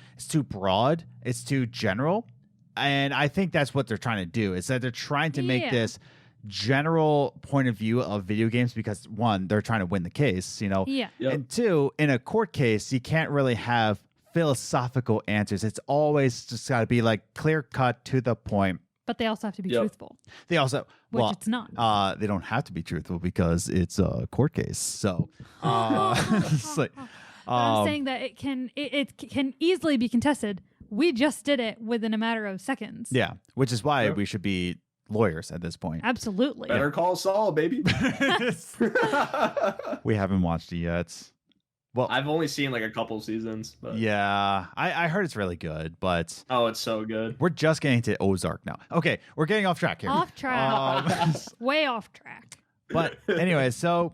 broad, it's too general, and I think that's what they're trying to do, is that they're trying to make this general point of view of video games because one, they're trying to win the case, and two, in a court case, you can't really have philosophical answers. It's always just got to be like clear cut to the point. But they also have to be truthful. They also, it's not. They don't have to be truthful because it's a court case. So, it's like, I'm saying that it can easily be contested. We just did it within a matter of seconds. Yeah, which is why we should be lawyers at this point. Absolutely. Better Call Saul, baby. We haven't watched it yet. Well, I've only seen like a couple seasons. But... Yeah, I heard it's really good, but it's so good. We're just getting to Ozark now. Okay, we're getting off track here. Off track. Way off track. But anyway, so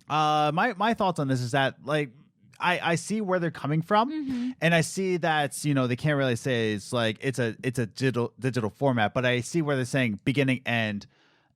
my thoughts on this is that like I see where they're coming from, and I see that they can't really say it's like it's a digital format, but I see where they're saying beginning, end,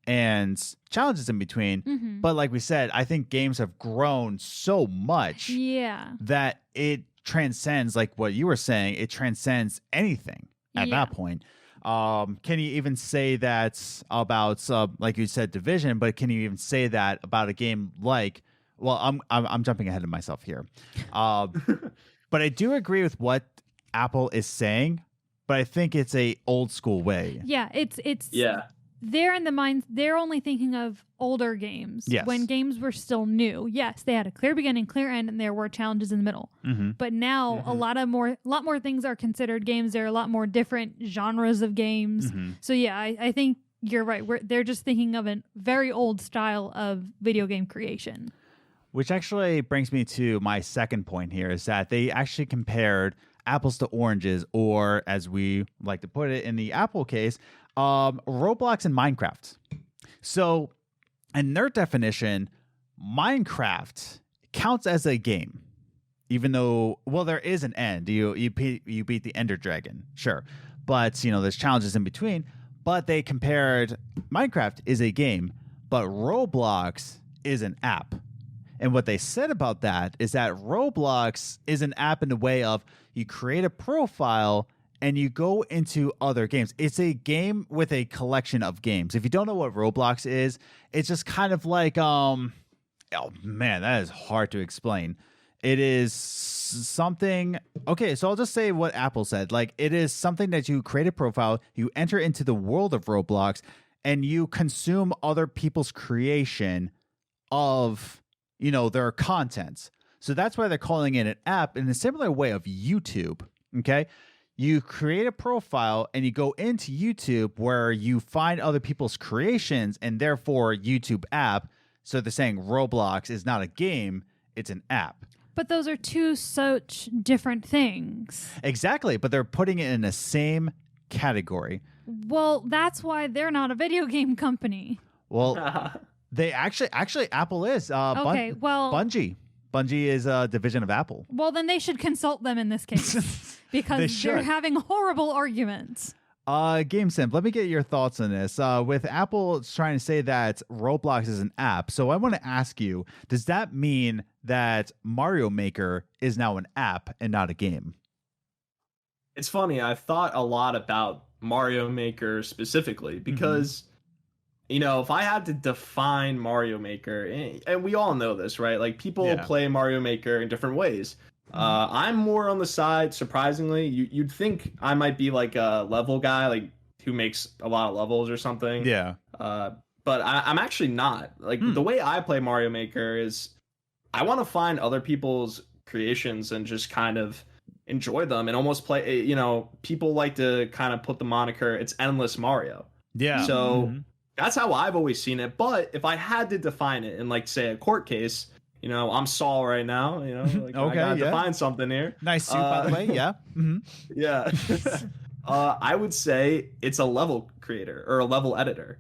and challenges in between. But like we said, I think games have grown so much that it transcends, like what you were saying, it transcends anything at that point. Can you even say that about, like you said, Division, but can you even say that about a game like well, I'm jumping ahead of myself here. But I do agree with what Apple is saying, but I think it's a old school way. Yeah, it's Yeah. they're in the mind, they're only thinking of older games. Yes. When games were still new. Yes, they had a clear beginning, clear end, and there were challenges in the middle. Mm-hmm. But now a lot more things are considered games. There are a lot more different genres of games. Mm-hmm. So yeah, I think you're right. They're just thinking of a very old style of video game creation. Which actually brings me to my second point here, is that they actually compared apples to oranges, or as we like to put it in the Apple case, Roblox and Minecraft. So in their definition, Minecraft counts as a game, even though, well, there is an end. You beat the Ender Dragon, sure, but you know there's challenges in between. But they compared Minecraft is a game, but Roblox is an app. And what they said about that is that Roblox is an app in the way of you create a profile and you go into other games. It's a game with a collection of games. If you don't know what Roblox is, it's just kind of like, oh man, that is hard to explain. It is something, okay, so I'll just say what Apple said. Like, it is something that you create a profile, you enter into the world of Roblox, and you consume other people's creation of, you know, their content. So that's why they're calling it an app in a similar way of YouTube, okay? You create a profile and you go into YouTube where you find other people's creations, and therefore YouTube app. So they're saying Roblox is not a game, it's an app. But those are two such different things. Exactly, but they're putting it in the same category. Well, that's why they're not a video game company. Well, they actually Apple is. Okay, well, Bungie is a division of Apple. Well, then they should consult them in this case because they're having horrible arguments. GameSimp, let me get your thoughts on this. With Apple trying to say that Roblox is an app, so I want to ask you, does that mean that Mario Maker is now an app and not a game? It's funny. I've thought a lot about Mario Maker specifically because, you know, if I had to define Mario Maker, and we all know this, right? Like, people play Mario Maker in different ways. I'm more on the side, surprisingly. You'd think I might be like a level guy, like who makes a lot of levels or something. Yeah. But I'm actually not. Like, the way I play Mario Maker is I want to find other people's creations and just kind of enjoy them and almost play, you know, people like to kind of put the moniker, it's endless Mario. Yeah. So that's how I've always seen it. But if I had to define it in, like, say, a court case, you know, I'm Saul right now, you know, like, okay, I got to define something here. Nice suit, by the way. Yeah. Yeah. I would say it's a level creator or a level editor,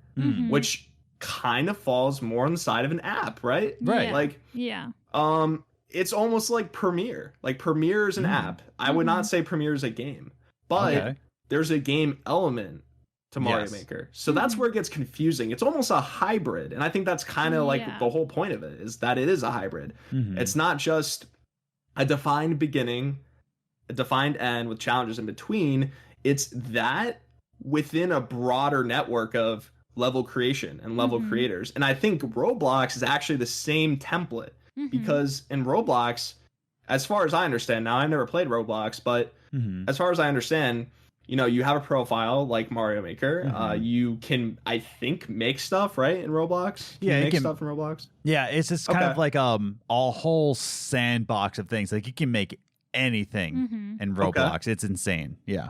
which kind of falls more on the side of an app, right? Right. Yeah. Like, it's almost like Premiere. Like, Premiere is an app. I would not say Premiere is a game, but there's a game element to Mario Maker. So that's where it gets confusing. It's almost a hybrid. And I think that's kind of like the whole point of it, is that it is a hybrid. It's not just a defined beginning, a defined end with challenges in between. It's that within a broader network of level creation and level creators. And I think Roblox is actually the same template because in Roblox, as far as I understand, now I've never played Roblox, but as far as I understand, you know, you have a profile like Mario Maker. You can, I think, make stuff, right, in Roblox? You make stuff in Roblox? Yeah, it's just kind of like a whole sandbox of things. Like, you can make anything in Roblox. It's insane. Yeah.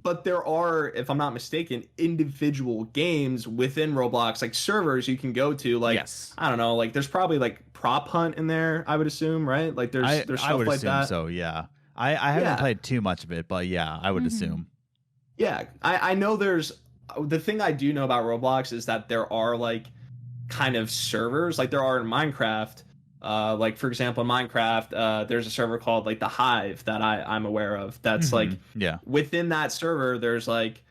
But there are, if I'm not mistaken, individual games within Roblox, like servers you can go to. Like, I don't know, like there's probably like Prop Hunt in there, I would assume, right? Like there's stuff I would like assume that. So yeah. I haven't played too much of it, but yeah, I would assume. Yeah, I know there's, the thing I do know about Roblox is that there are like kind of servers, like there are in Minecraft. Like, for example, in Minecraft, there's a server called like the Hive that I'm aware of. That's like, within that server, there's like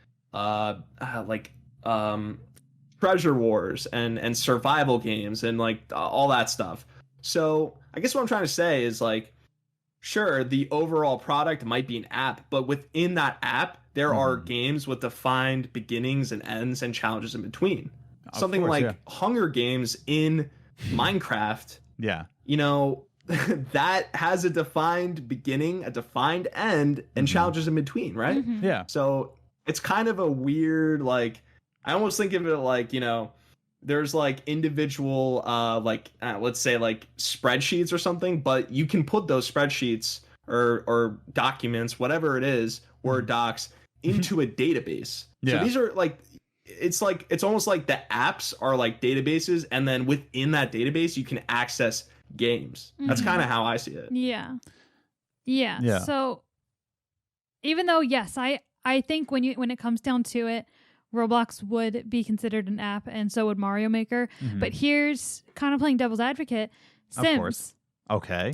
treasure wars and survival games and like all that stuff. So I guess what I'm trying to say is, like, sure, the overall product might be an app, but within that app, there are games with defined beginnings and ends and challenges in between. Something like Hunger Games in Minecraft Yeah. you know, that has a defined beginning, a defined end, and challenges in between, right? Yeah. So it's kind of a weird, like, I almost think of it like, you know, there's like individual, let's say like spreadsheets or something, but you can put those spreadsheets or documents, whatever it is, Word docs, into a database. Yeah. So these are like, it's almost like the apps are like databases, and then within that database, you can access games. That's kind of how I see it. Yeah. Yeah. So even though, yes, I think when it comes down to it, Roblox would be considered an app, and so would Mario Maker. But here's kind of playing devil's advocate. Sims. Of course. Okay.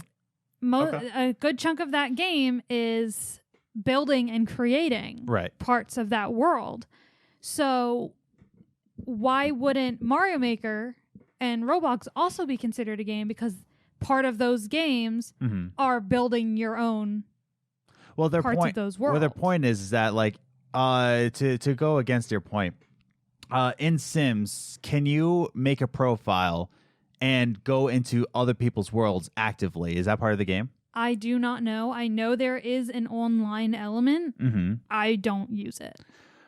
A good chunk of that game is building and creating parts of that world. So why wouldn't Mario Maker and Roblox also be considered a game? Because part of those games are building your own parts of those worlds. Well, their point is that, like, to go against your point, in Sims, can you make a profile and go into other people's worlds actively? Is that part of the game? I do not know. I know there is an online element. I don't use it.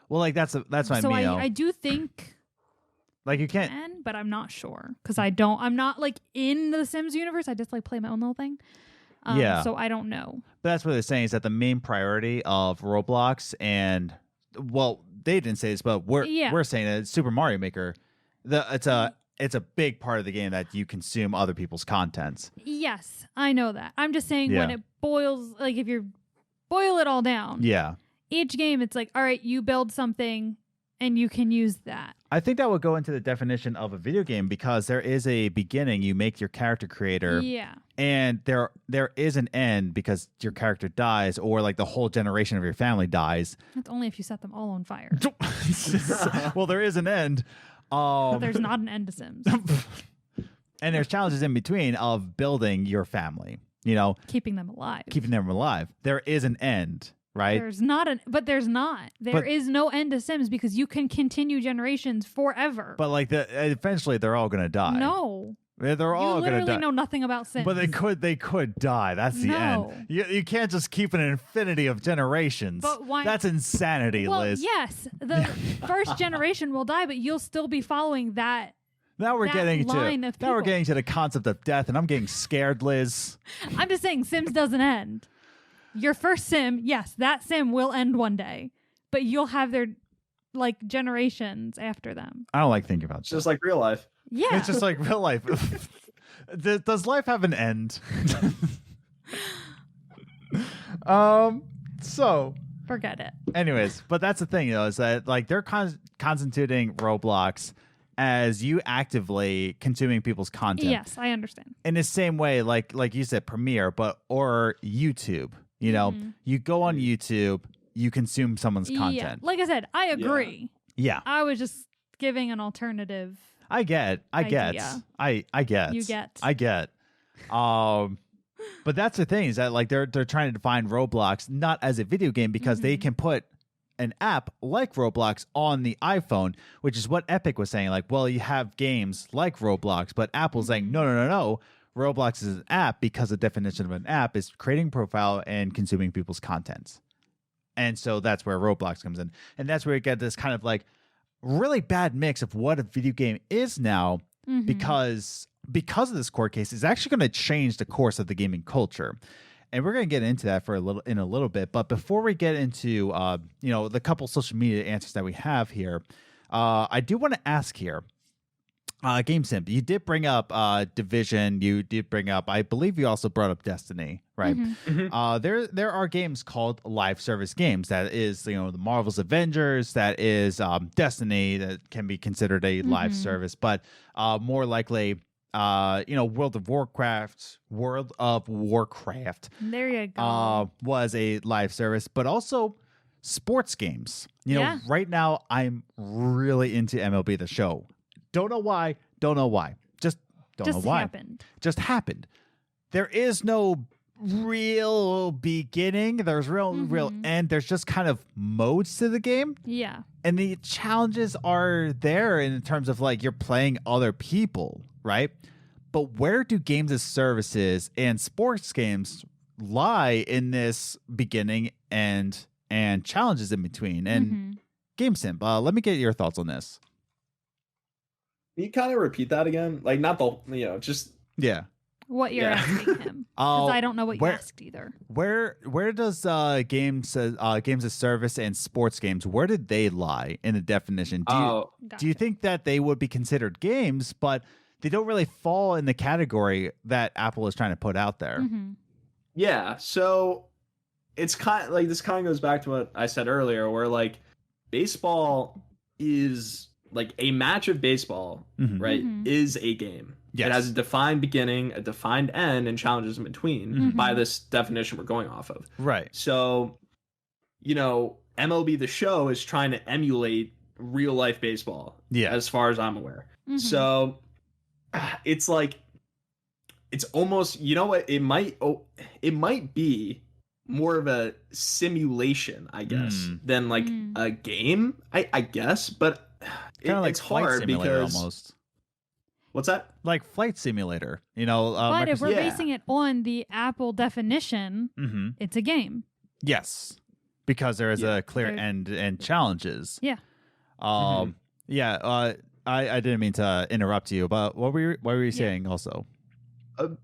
Well, like that's what I mean. So I do think, like, you can't, but I'm not sure because I'm not like in the Sims universe. I just like play my own little thing. So I don't know. But that's what they're saying, is that the main priority of Roblox, and well, they didn't say this, but we're saying that Super Mario Maker, it's a big part of the game that you consume other people's contents. Yes, I know that. I'm just saying when it boils, like if you boil it all down, each game it's like, all right, you build something and you can use that. I think that would go into the definition of a video game, because there is a beginning, you make your character creator. Yeah. And there is an end because your character dies, or like the whole generation of your family dies. That's only if you set them all on fire. Well, there is an end. But there's not an end to Sims. And there's challenges in between of building your family, you know. Keeping them alive. There is an end, right? There's not. There is no end to Sims because you can continue generations forever. But like eventually they're all going to die. No. They're all going to die. You literally know nothing about Sims. But they could die. That's the end. You can't just keep an infinity of generations. But why? That's insanity, Well, Liz. yes, the first generation will die, but you'll still be following that. Now we're getting to the concept of death, and I'm getting scared, Liz. I'm just saying, Sims doesn't end. Your first Sim, yes, that Sim will end one day, but you'll have their like generations after them. I don't like thinking about that. It's just like real life. Yeah, it's just like real life. Does life have an end? So forget it. Anyways, but that's the thing, is that like they're constituting Roblox as you actively consuming people's content. Yes, I understand. In the same way, like you said, Premiere, or YouTube. You know, you go on YouTube, you consume someone's content. Yeah. Like I said, I agree. Yeah. I was just giving an alternative. I get. I get. You get. I get. But that's the thing, is that like they're trying to define Roblox not as a video game, because they can put an app like Roblox on the iPhone, which is what Epic was saying. Like, well, you have games like Roblox, but Apple's saying no. Roblox is an app, because the definition of an app is creating a profile and consuming people's contents. And so that's where Roblox comes in. And that's where you get this kind of like really bad mix of what a video game is now, because of this court case, it's actually going to change the course of the gaming culture. And we're going to get into that in a little bit. But before we get into the couple social media answers that we have here, I do want to ask here, GameSimp, you did bring up Division. You did bring up, I believe you also brought up Destiny, right? There are games called live service games. That is, the Marvel's Avengers. That is Destiny. That can be considered a live service, but more likely, World of Warcraft. There you go. Was a live service, but also sports games. Right now I'm really into MLB The Show. Don't know why. Just don't know why. Just happened. There is no real beginning. There's real end. There's just kind of modes to the game. Yeah. And the challenges are there in terms of like you're playing other people, right? but where do games as services and sports games lie in this beginning and challenges in between? And GameSimp, let me get your thoughts on this. Can you kind of repeat that again? Like, not the, just... Yeah. What you're asking him. Because I don't know what you asked either. Where does games as service and sports games, where did they lie in the definition? Do you think that they would be considered games, but they don't really fall in the category that Apple is trying to put out there? Yeah, so it's kind of like, this kind of goes back to what I said earlier, where like baseball is like a match of baseball, right? Is a game. Yes. It has a defined beginning, a defined end, and challenges in between by this definition we're going off of. Right. So, MLB The Show is trying to emulate real life baseball. Yeah. As far as I'm aware. So it's like, it's almost, it might be more of a simulation, I guess, than like a game, I guess, but it's hard because almost. What's that? Like flight simulator, but if we're basing it on the Apple definition, it's a game. Yes, because there is a clear end and challenges. Yeah. Yeah. I didn't mean to interrupt you, but what were you saying also?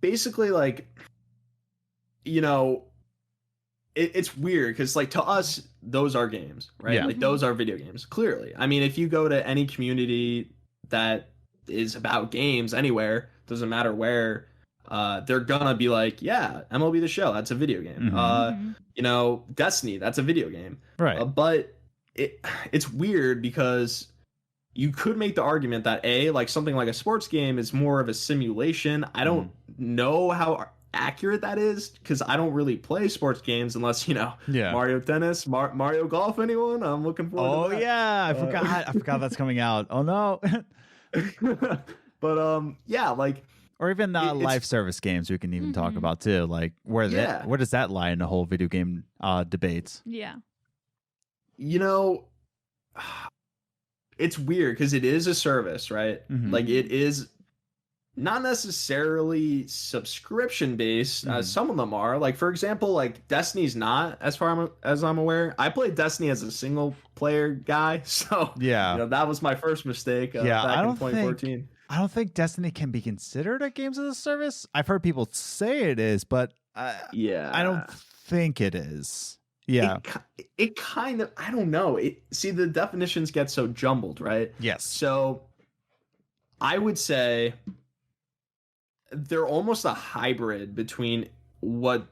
Basically, like, it's weird because, like, to us, those are games, right? Yeah. Like, those are video games, clearly. I mean, if you go to any community that is about games anywhere, doesn't matter where, they're gonna be like, yeah, MLB The Show, that's a video game. Destiny, that's a video game. Right. But it's weird because you could make the argument that like something like a sports game is more of a simulation. I don't know how accurate that is because I don't really play sports games unless Mario Tennis, Mario Golf. Anyone? I'm looking forward to that. Yeah, I forgot that's coming out. Oh no. But yeah, like, or even live service games we can even talk about too, like where does that lie in the whole video game debates? Yeah. It's weird because it is a service, right? Like, it is not necessarily subscription based. Some of them are, like, for example, like Destiny's not, as far as I'm aware. I played Destiny as a single player guy, so that was my first mistake. Back in 2014. I don't think Destiny can be considered a games as a service. I've heard people say it is, but I don't think it is. Yeah, it kind of, I don't know. See, the definitions get so jumbled, right? Yes. So I would say they're almost a hybrid between what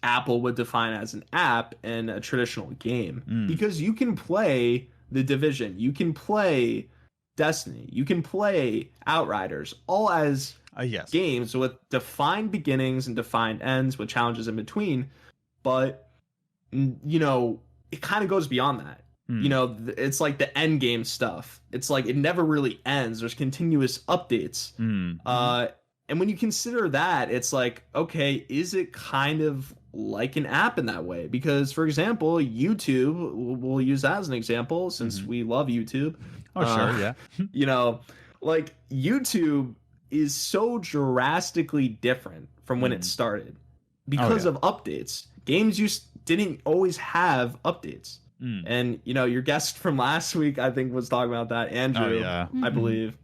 Apple would define as an app and a traditional game, because you can play The Division, you can play Destiny, you can play Outriders, all as games with defined beginnings and defined ends with challenges in between. But it kind of goes beyond that. It's like the end game stuff. It's like it never really ends. There's continuous updates. And when you consider that, it's like, okay, is it kind of like an app in that way? Because, for example, YouTube, we'll use that as an example since we love YouTube. Oh, sure, yeah. Like, YouTube is so drastically different from when it started because of updates. Games didn't always have updates. And, your guest from last week, I think, was talking about that. Andrew, I believe.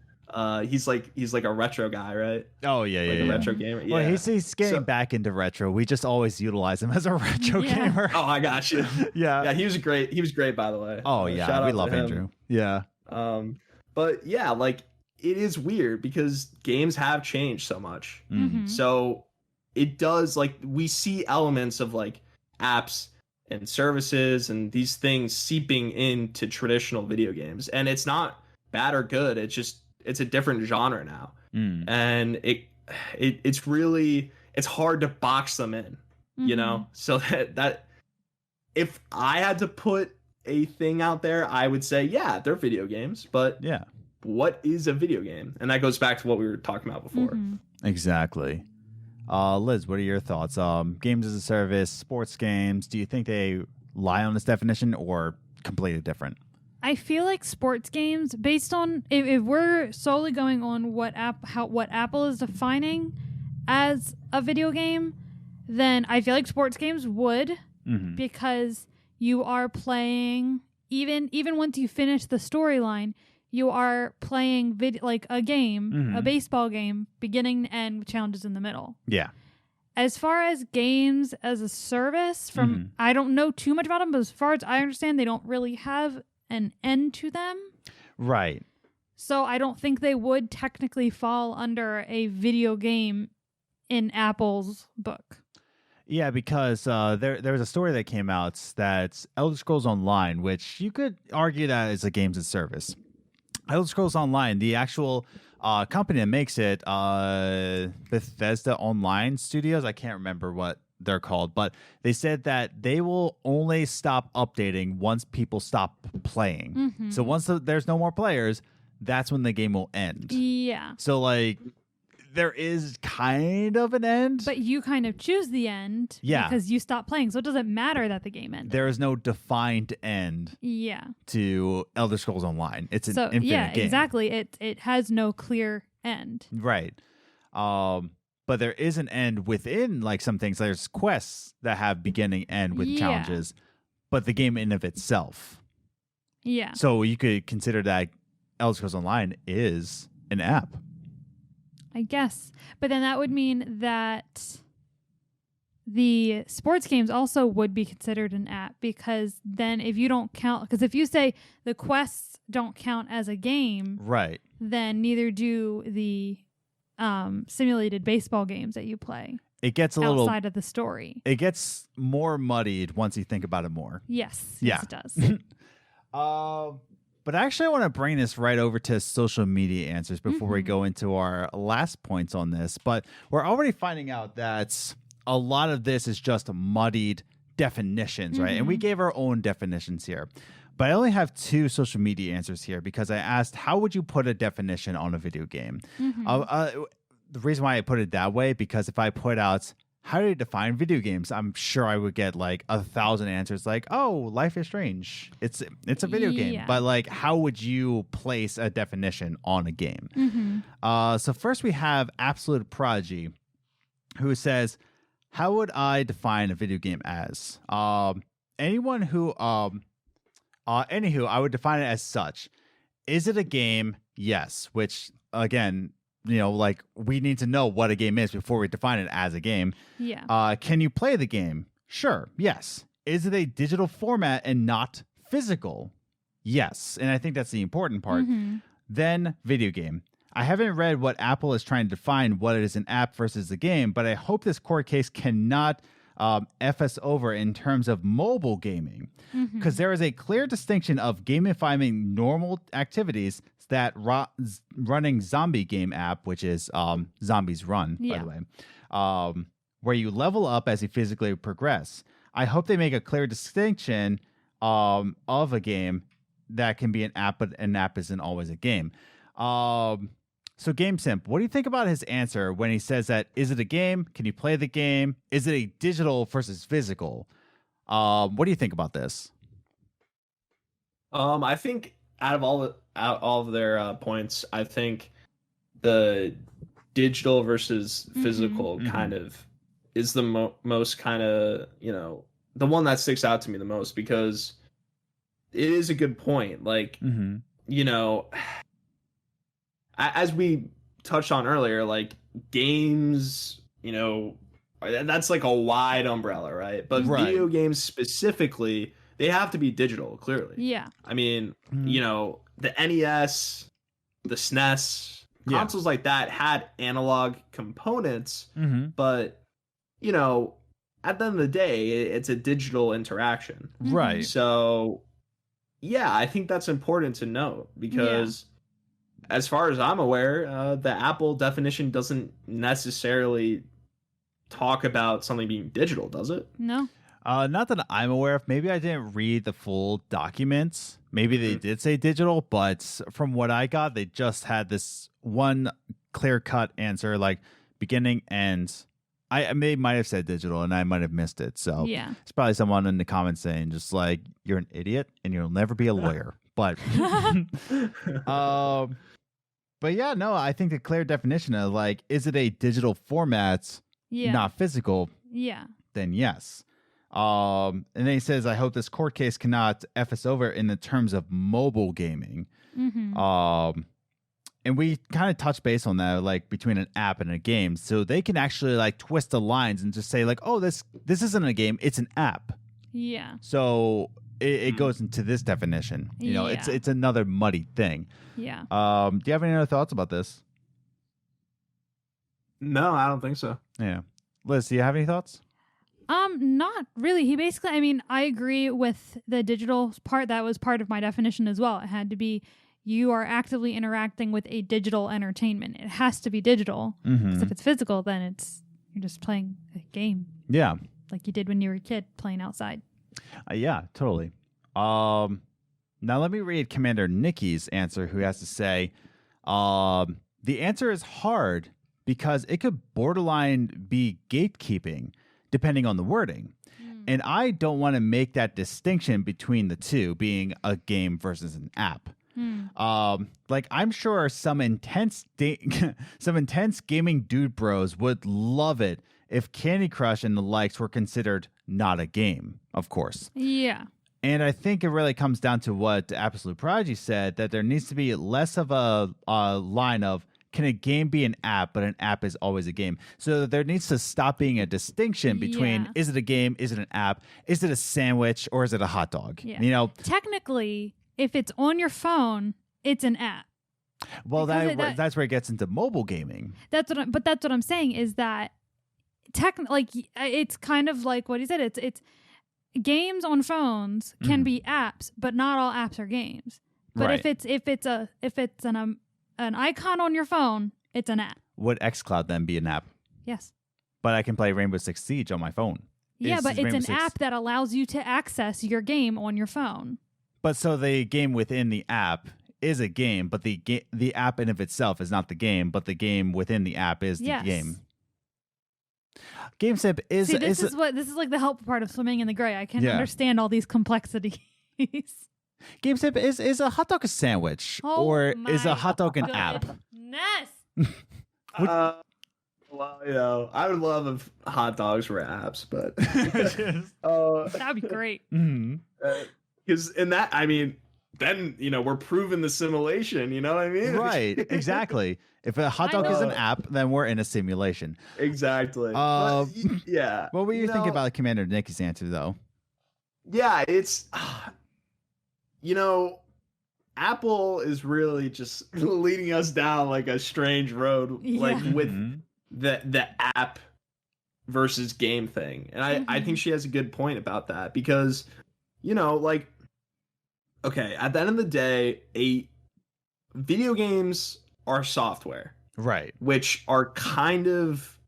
He's like a retro guy, right? Oh yeah, a retro gamer. Yeah. Well, he's getting back into retro. We just always utilize him as a retro gamer. Oh, I got you. Yeah, he was great. He was great, by the way. Oh yeah, we love Andrew. Yeah. But yeah, like, it is weird because games have changed so much. So it does, like, we see elements of like apps and services and these things seeping into traditional video games, and it's not bad or good. It's a different genre now. And it's really, it's hard to box them in, so that if I had to put a thing out there, I would say, they're video games, but what is a video game? And that goes back to what we were talking about before. Exactly. Liz, what are your thoughts? Games as a service, sports games, do you think they lie on this definition or completely different? I feel like sports games, based on if we're solely going on what Apple is defining as a video game, then I feel like sports games would, because you are playing even once you finish the storyline, you are playing like a game, a baseball game, beginning to end with challenges in the middle. Yeah. As far as games as a service, I don't know too much about them, but as far as I understand, they don't really have an end to them. Right. So I don't think they would technically fall under a video game in Apple's book. Yeah, because there was a story that came out that's Elder Scrolls Online, which you could argue that is a games as service. Elder Scrolls Online, the actual company that makes it, Bethesda Online Studios, I can't remember what they're called, but they said that they will only stop updating once people stop playing. So once there's no more players, that's when the game will end. Yeah. So like there is kind of an end. But you kind of choose the end because you stop playing. So it doesn't matter that the game ended. There is no defined end to Elder Scrolls Online. It's an infinite game. Exactly. It has no clear end. Right. But there is an end within like some things. There's quests that have beginning end with challenges, but the game in of itself. Yeah. So you could consider that Elder Scrolls Online is an app. I guess. But then that would mean that the sports games also would be considered an app, because then if you don't count, because if you say the quests don't count as a game, right, then neither do the simulated baseball games that you play. It gets a little outside of the story. It gets more muddied once you think about it more. Yes. Yeah. Yes, it does. But actually, I want to bring this right over to social media answers before we go into our last points on this. But we're already finding out that a lot of this is just muddied definitions, right? And we gave our own definitions here. But I only have 2 social media answers here because I asked, how would you put a definition on a video game? The reason why I put it that way, because if I put out, how do you define video games? I'm sure I would get like 1,000 answers like, oh, Life is Strange. It's a video game. But like, how would you place a definition on a game? So first we have Absolute Prodigy, who says, how would I define a video game as? Anywho, I would define it as such. Is it a game? Yes. Which, again, like we need to know what a game is before we define it as a game. Yeah. Can you play the game? Sure. Yes. Is it a digital format and not physical? Yes. And I think that's the important part. Then video game. I haven't read what Apple is trying to define what is an app versus a game, but I hope this court case cannot F us over in terms of mobile gaming, because there is a clear distinction of gamifying normal activities that running zombie game app, which is Zombies Run, by the way, where you level up as you physically progress. I hope they make a clear distinction of a game that can be an app, but an app isn't always a game. So GameSimp, what do you think about his answer when he says that, is it a game? Can you play the game? Is it a digital versus physical? What do you think about this? I think out of all of their points, I think the digital versus physical kind of is the most kind of, the one that sticks out to me the most, because it is a good point. Like, as we touched on earlier, like games, that's like a wide umbrella, right? But video games specifically, they have to be digital, clearly. Yeah. I mean, the NES, the SNES, consoles like that had analog components, but, at the end of the day, it's a digital interaction. Right. So, yeah, I think that's important to note, because as far as I'm aware, the Apple definition doesn't necessarily talk about something being digital, does it? No. Not that I'm aware of. Maybe I didn't read the full documents. Maybe they did say digital, but from what I got, they just had this one clear-cut answer, like beginning, end. They might have said digital, and I might have missed it. So it's probably someone in the comments saying just like, you're an idiot, and you'll never be a lawyer. But but yeah, no, I think the clear definition of like, is it a digital format, not physical? Yeah. Then yes. And then he says, I hope this court case cannot F us over in the terms of mobile gaming. And we kind of touched base on that, like between an app and a game. So they can actually like twist the lines and just say like, oh, this isn't a game, it's an app. Yeah. So it goes into this definition. You know, it's another muddy thing. Yeah. Do you have any other thoughts about this? No, I don't think so. Yeah. Liz, do you have any thoughts? Not really. He basically, I mean, I agree with the digital part. That was part of my definition as well. It had to be, you are actively interacting with a digital entertainment. It has to be digital. Because if it's physical, then you're just playing a game. Yeah. Like you did when you were a kid playing outside. Yeah, totally. Now let me read Commander Nikki's answer, who has to say, the answer is hard because it could borderline be gatekeeping, depending on the wording. And I don't want to make that distinction between the two, being a game versus an app. Like I'm sure some intense gaming dude bros would love it if Candy Crush and the likes were considered not a game, of course. Yeah. And I think it really comes down to what Absolute Prodigy said, that there needs to be less of a line of, can a game be an app, but an app is always a game. So there needs to stop being a distinction between, is it a game, is it an app, is it a sandwich, or is it a hot dog? Yeah. You know, technically, if it's on your phone, it's an app. Well, that's where it gets into mobile gaming. That's what I'm saying is that it's kind of like what he said. It's games on phones can be apps, but not all apps are games. But if it's an icon on your phone, it's an app. Would xCloud then be an app? Yes. But I can play Rainbow Six Siege on my phone. Yeah, but it's an app that allows you to access your game on your phone. But so the game within the app is a game, but the app in of itself is not the game, but the game within the app is the game. GameSimp is. See, this is like the helpful part of swimming in the gray. I can understand all these complexities. GameSimp is a hot dog a sandwich, or is a hot dog an app? Well, you know, I would love if hot dogs were apps, but that'd be great. Because in that, I mean, then you know we're proving the simulation. You know what I mean? Right. Exactly. If a hot dog is an app, then we're in a simulation. Exactly. Yeah. What were you thinking about Commander Nikki's answer, though? Yeah, it's you know, Apple is really just leading us down like a strange road, like with the app versus game thing. And I think she has a good point about that because, you know, like, okay, at the end of the day, video games are software. Right. Which are kind of,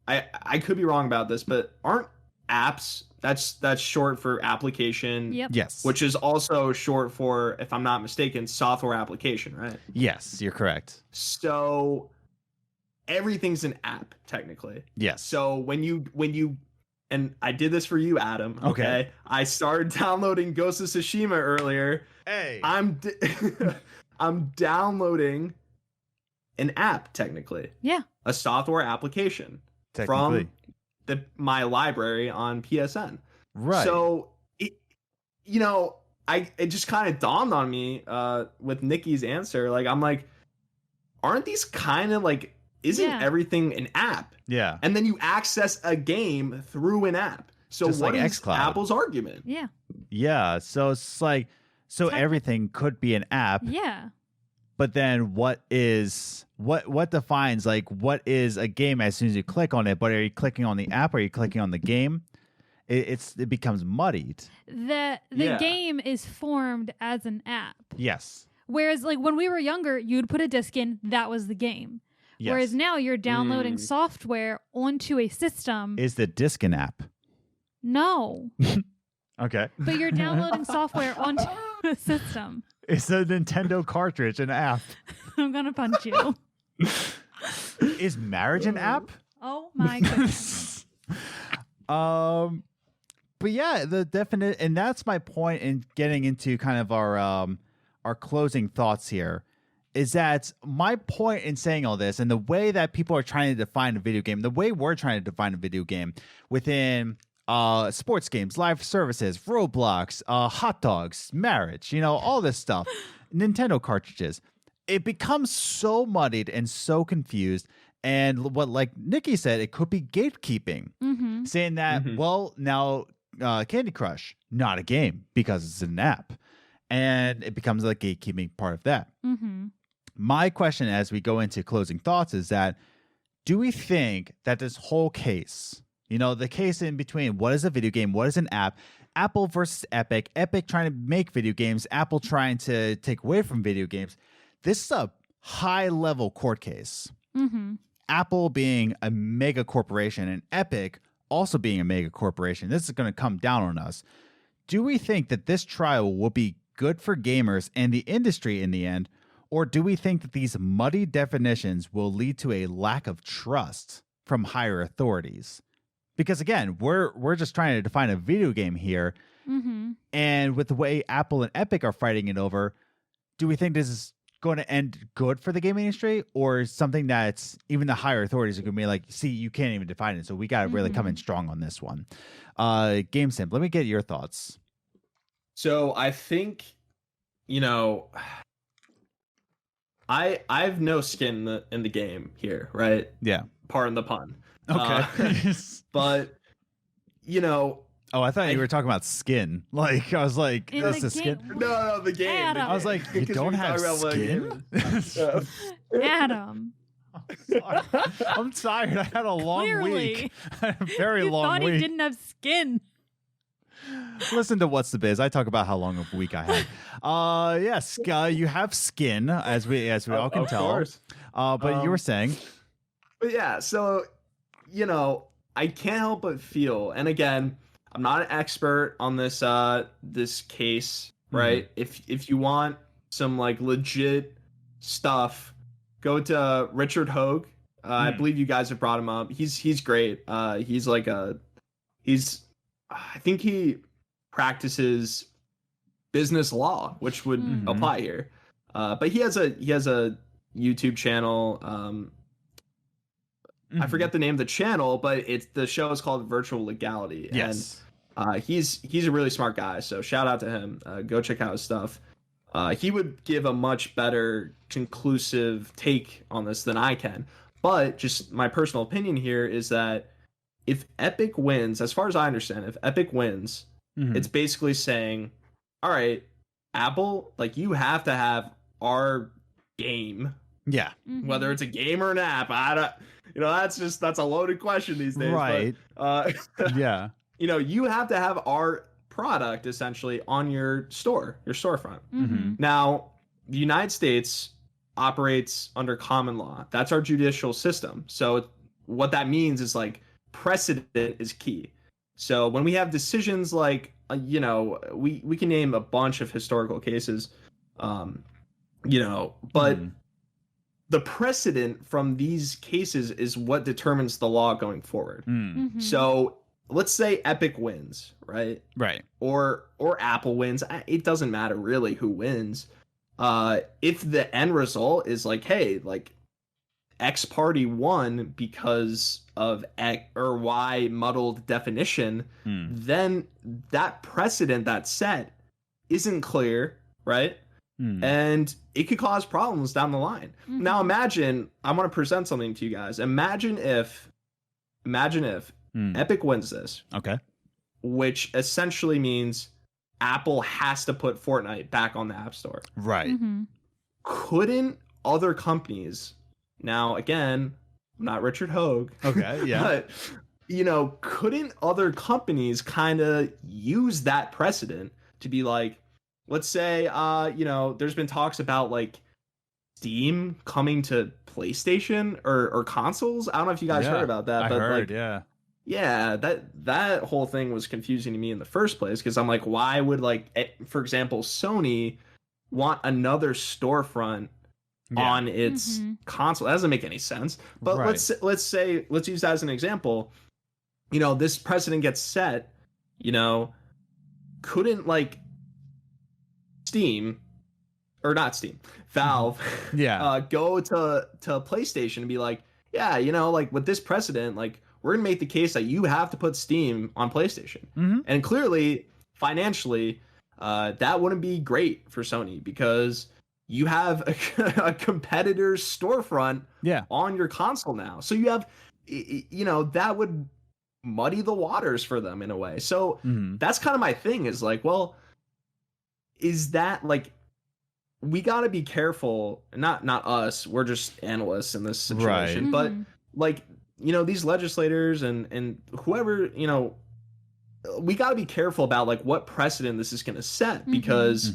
I could be wrong about this, but aren't apps, that's short for application. Yep. Yes. Which is also short for, if I'm not mistaken, software application, right? Yes, you're correct. So everything's an app, technically. Yes. So when you and I did this for you, Adam. Okay. I started downloading Ghost of Tsushima earlier. Hey. I'm downloading an app, technically. Yeah. A software application from my library on PSN. Right. So it just kind of dawned on me with Nikki's answer. Like, I'm like, aren't these kind of like, isn't everything an app? Yeah. And then you access a game through an app. So just what like is xCloud. Apple's argument? Yeah. Yeah. So it's like, everything could be an app. Yeah. But then what defines, like, what is a game as soon as you click on it? But are you clicking on the app or are you clicking on the game? It becomes muddied. The game is formed as an app. Yes. Whereas, like, when we were younger, you'd put a disc in, that was the game. Yes. Whereas now you're downloading software onto a system. Is the disc an app? No. Okay. But you're downloading software onto a system. It's a Nintendo cartridge an app. I'm gonna punch you. Is marriage an app? Oh my goodness. But yeah, the definite, and that's my point in getting into kind of our our closing thoughts here is that my point in saying all this and the way that people are trying to define a video game, the way we're trying to define a video game within sports games, live services, Roblox, hot dogs, marriage, all this stuff, Nintendo cartridges, it becomes so muddied and so confused. And what, like Nikki said, it could be gatekeeping, saying that, well, now Candy Crush, not a game because it's an app. And it becomes like gatekeeping part of that. My question as we go into closing thoughts is that, do we think that this whole case, the case in between what is a video game, what is an app, Apple versus Epic, Epic trying to make video games, Apple trying to take away from video games, this is a high-level court case. Apple being a mega corporation and Epic also being a mega corporation, this is going to come down on us. Do we think that this trial will be good for gamers and the industry in the end, or do we think that these muddy definitions will lead to a lack of trust from higher authorities? Because again, we're just trying to define a video game here, and with the way Apple and Epic are fighting it over, do we think this is going to end good for the gaming industry, or something that's even the higher authorities are going to be like, see, you can't even define it, so we got to really come in strong on this one. GameSimp, let me get your thoughts. So I think, I've no skin in the game here, right? Yeah. Pardon the pun. Okay. But, Oh, I thought you were talking about skin. Like, I was like, In that's the the skin. game. No, the game. Adam. I was like, you Because don't we have talked about skin? Adam. I'm tired. I had a long Clearly. week. I had a very You long thought week. he didn't have skin. Listen to What's the Biz. I talk about how long of a week I had. Yes, you have skin, as we all can Of tell. course. But you were saying, But yeah, so, I can't help but feel, and again, I'm not an expert on this this case, right? If you want some like legit stuff, go to Richard Hogue. I believe you guys have brought him up. He's great. He's like I think he practices business law, which would apply here. But he has a YouTube channel. I forget the name of the channel, but the show is called Virtual Legality. yes. And he's a really smart guy, so shout out to him. Go check out his stuff. He would give a much better conclusive take on this than I can. But just my personal opinion here is that if Epic wins, as far as I understand, if Epic wins, it's basically saying, all right, Apple, like, you have to have our game. Yeah. Whether it's a game or an app, I don't, that's a loaded question these days. Right. But, Yeah. You have to have our product essentially on your storefront. Mm-hmm. Now, the United States operates under common law. That's our judicial system. So what that means is like precedent is key. So when we have decisions like, we can name a bunch of historical cases, but the precedent from these cases is what determines the law going forward. So let's say Epic wins, right? Right. Or Apple wins. It doesn't matter really who wins. If the end result is like, hey, like X party won because of X or Y muddled definition, then that precedent that's set isn't clear, right? And it could cause problems down the line. Now imagine, I want to present something to you guys. Imagine if Epic wins this. Okay. Which essentially means Apple has to put Fortnite back on the App Store. Right. Couldn't other companies, now again, I'm not Richard Hogue. Okay, yeah. But, couldn't other companies kind of use that precedent to be like, let's say, there's been talks about like Steam coming to PlayStation or consoles. I don't know if you guys heard about that. I but heard, like, yeah. Yeah, that whole thing was confusing to me in the first place because I'm like, why would, like, for example, Sony want another storefront on its console? That doesn't make any sense. But Right. let's use that as an example. This precedent gets set. Couldn't like Steam or not Steam, Valve, go to PlayStation and be like, yeah, you know, like with this precedent, like we're gonna make the case that you have to put Steam on PlayStation, and clearly financially, that wouldn't be great for Sony because you have a competitor's storefront on your console now, so you have, you know, that would muddy the waters for them in a way. So that's kind of my thing is like, well, is that like, we got to be careful, not us, we're just analysts in this situation, but like, you know, these legislators and whoever, you know, we got to be careful about like what precedent this is going to set, because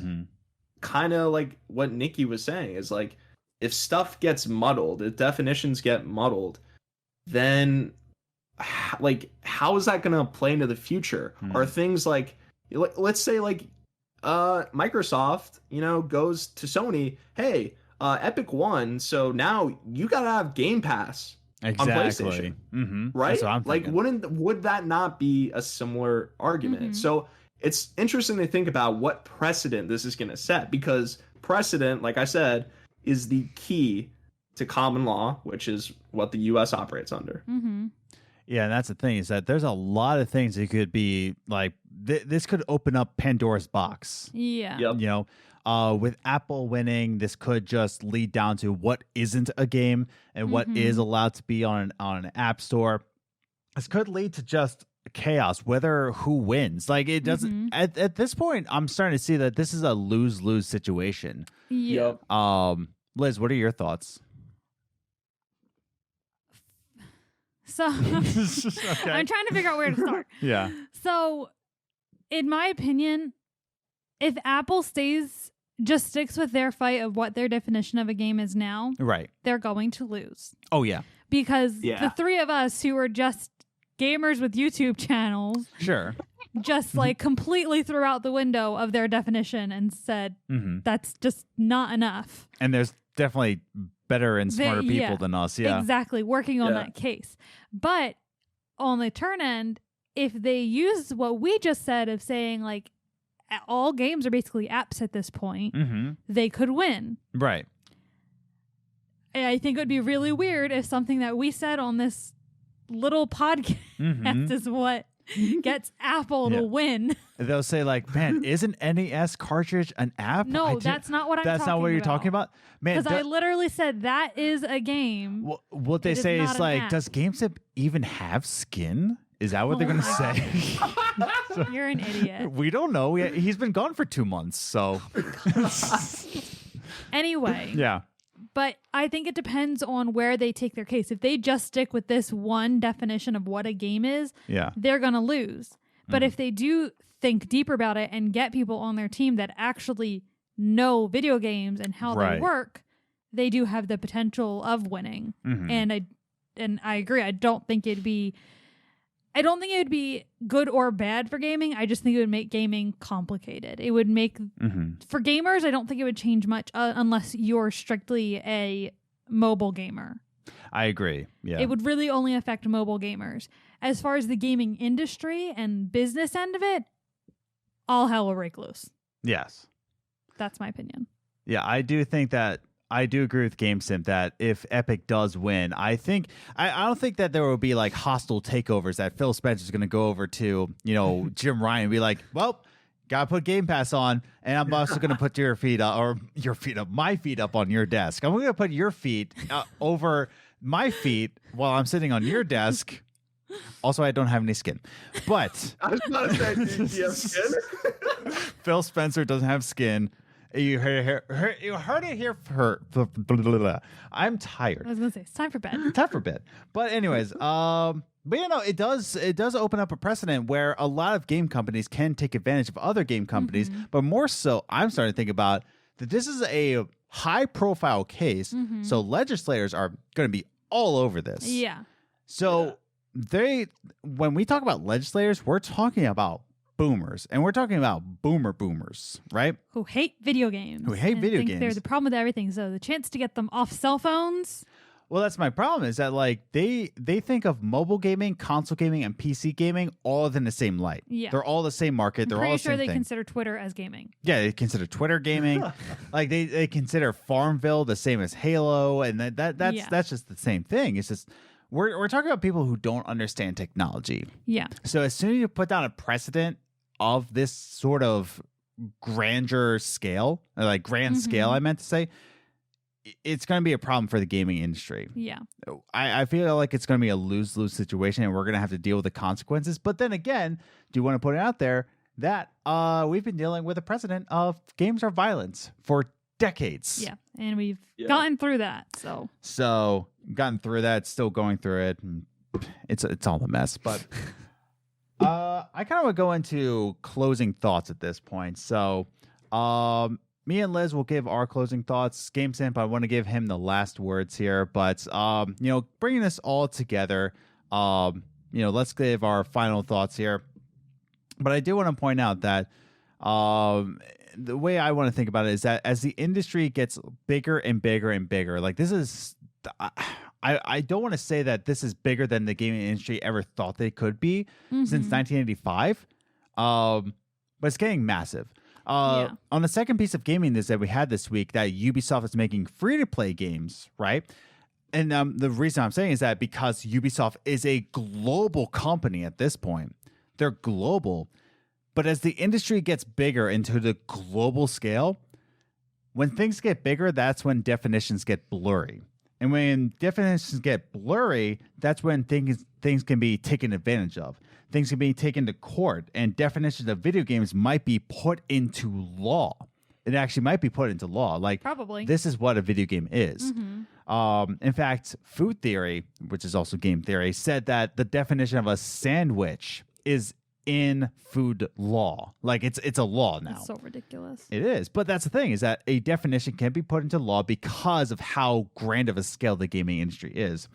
kind of like what Nikki was saying is like, if stuff gets muddled, if definitions get muddled, then like, how is that going to play into the future? Are things like, let's say like Microsoft, you know, goes to Sony, hey, Epic won, so now you gotta have Game Pass on PlayStation, right? Like, would that not be a similar argument? So it's interesting to think about what precedent this is going to set, because precedent, like I said, is the key to common law, which is what the U.S. operates under. Yeah, and that's the thing, is that there's a lot of things that could be like, this could open up Pandora's box. Yeah. You know, with Apple winning, this could just lead down to what isn't a game and what is allowed to be on an app store. This could lead to just chaos, whether who wins. Like, it doesn't, at this point, I'm starting to see that this is a lose-lose situation. Yeah. Liz, what are your thoughts? So I'm trying to figure out where to start. Yeah. So in my opinion, if Apple just sticks with their fight of what their definition of a game is now, they're going to lose. Oh, yeah. Because the three of us who are just gamers with YouTube channels just like completely threw out the window of their definition and said, that's just not enough. And there's definitely better and smarter people than us. Yeah, exactly. Working on that case. But on the turn end, if they use what we just said of saying like all games are basically apps at this point, they could win. Right. I think it would be really weird if something that we said on this little podcast is what gets Apple to win. They'll say like, man, isn't NES cartridge an app? No, that's not what I'm talking about. That's not what you're talking about? Man, because I literally said that is a game. What they say is like, does GameSimp even have skin? Is that what they're going to say? So, you're an idiot. We don't know. He's been gone for 2 months, so. Anyway. Yeah. But I think it depends on where they take their case. If they just stick with this one definition of what a game is, they're going to lose. But if they do think deeper about it and get people on their team that actually know video games and how they work, they do have the potential of winning. And I agree. I don't think it would be good or bad for gaming. I just think it would make gaming complicated. It would make, for gamers, I don't think it would change much unless you're strictly a mobile gamer. I agree. Yeah. It would really only affect mobile gamers. As far as the gaming industry and business end of it, all hell will break loose. Yes. That's my opinion. Yeah, I do think that I do agree with GameSimp that if Epic does win, I don't think that there will be like hostile takeovers that Phil Spencer's going to go over to, you know, Jim Ryan and be like, well, gotta put Game Pass on, and I'm also going to put my feet up on your desk. I'm going to put your feet over my feet while I'm sitting on your desk. Also, I don't have any skin, but I was about to say, do you have skin? Phil Spencer doesn't have skin. You heard it here. I'm tired. I was gonna say it's time for bed. Time for bed. But anyways, but you know, it does open up a precedent where a lot of game companies can take advantage of other game companies. But more so, I'm starting to think about that this is a high profile case, so legislators are going to be all over this. Yeah. So when we talk about legislators, we're talking about boomers, and we're talking about boomers, right? Who hate video games. They're the problem with everything. So the chance to get them off cell phones. Well, that's my problem is that like they think of mobile gaming, console gaming, and PC gaming all in the same light. Yeah. They're all the same market. I'm They're pretty all the sure same they thing. consider Twitter as gaming. Yeah, they consider Twitter gaming. Like they consider Farmville the same as Halo, and that's just the same thing. It's just we're talking about people who don't understand technology. Yeah. So as soon as you put down a precedent of this sort of grandeur scale, or like grand scale, I meant to say, it's going to be a problem for the gaming industry. Yeah. I feel like it's going to be a lose-lose situation, and we're going to have to deal with the consequences. But then again, do you want to put it out there that we've been dealing with a precedent of games are violence for decades. Yeah. And we've gotten through that. So gotten through that, still going through it. And it's all a mess. But I kind of would go into closing thoughts at this point. So me and Liz will give our closing thoughts. GameSimp, I want to give him the last words here. But, bringing this all together, let's give our final thoughts here. But I do want to point out that the way I want to think about it is that as the industry gets bigger and bigger and bigger, like this is, I don't want to say that this is bigger than the gaming industry ever thought they could be since 1985, but it's getting massive. On the second piece of gaming news that we had this week, that Ubisoft is making free-to-play games, right? And the reason I'm saying is that because Ubisoft is a global company at this point. They're global. But as the industry gets bigger into the global scale, when things get bigger, that's when definitions get blurry. And when definitions get blurry, that's when things can be taken advantage of. Things can be taken to court, and definitions of video games might be put into law. It actually might be put into law. Like, probably. This is what a video game is. In fact, Food Theory, which is also game theory, said that the definition of a sandwich is in food law. Like, it's a law now. It's so ridiculous. It is. But that's the thing, is that a definition can be put into law because of how grand of a scale the gaming industry is.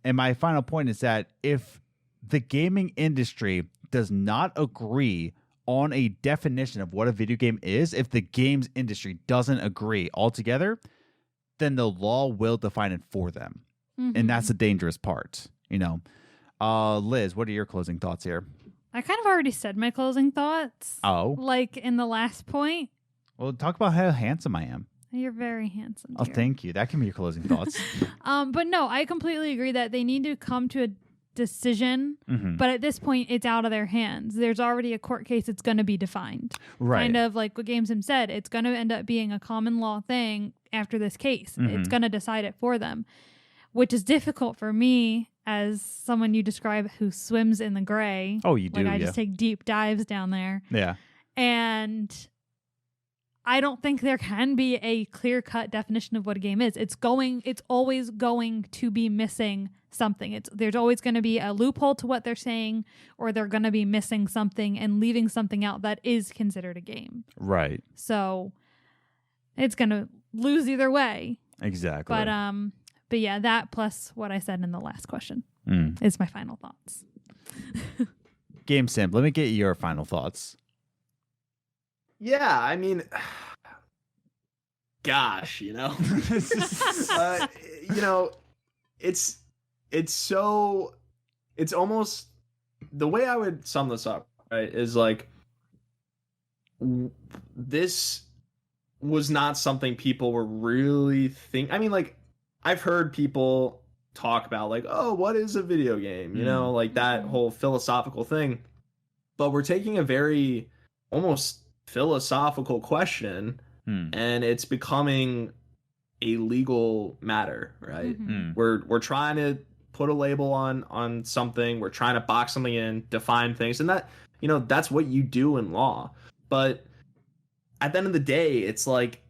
And my final point is that if the gaming industry does not agree on a definition of what a video game is, if the games industry doesn't agree altogether, then the law will define it for them. And that's the dangerous part, Liz, what are your closing thoughts here? I kind of already said my closing thoughts. Oh. Like in the last point. Well, talk about how handsome I am. You're very handsome. Oh, thank you. That can be your closing thoughts. But no, I completely agree that they need to come to a decision, but at this point it's out of their hands. There's already a court case. It's going to be defined, right? Kind of like what GameSimp said, it's going to end up being a common law thing after this case. It's going to decide it for them, which is difficult for me as someone you describe who swims in the gray. Oh, you do. Like I just take deep dives down there. Yeah. And I don't think there can be a clear-cut definition of what a game is. It's always going to be missing something. There's always going to be a loophole to what they're saying, or they're going to be missing something and leaving something out that is considered a game. Right. So it's going to lose either way. Exactly. But yeah, that plus what I said in the last question is my final thoughts. GameSimp, let me get your final thoughts. Yeah, I mean, gosh, it's almost, the way I would sum this up, right, is like, this was not something people were really I mean, like, I've heard people talk about, like, oh, what is a video game? Like that whole philosophical thing. But we're taking a very almost philosophical question and it's becoming a legal matter, right? We're trying to put a label on something. We're trying to box something in, define things, and that, that's what you do in law. But at the end of the day, it's like,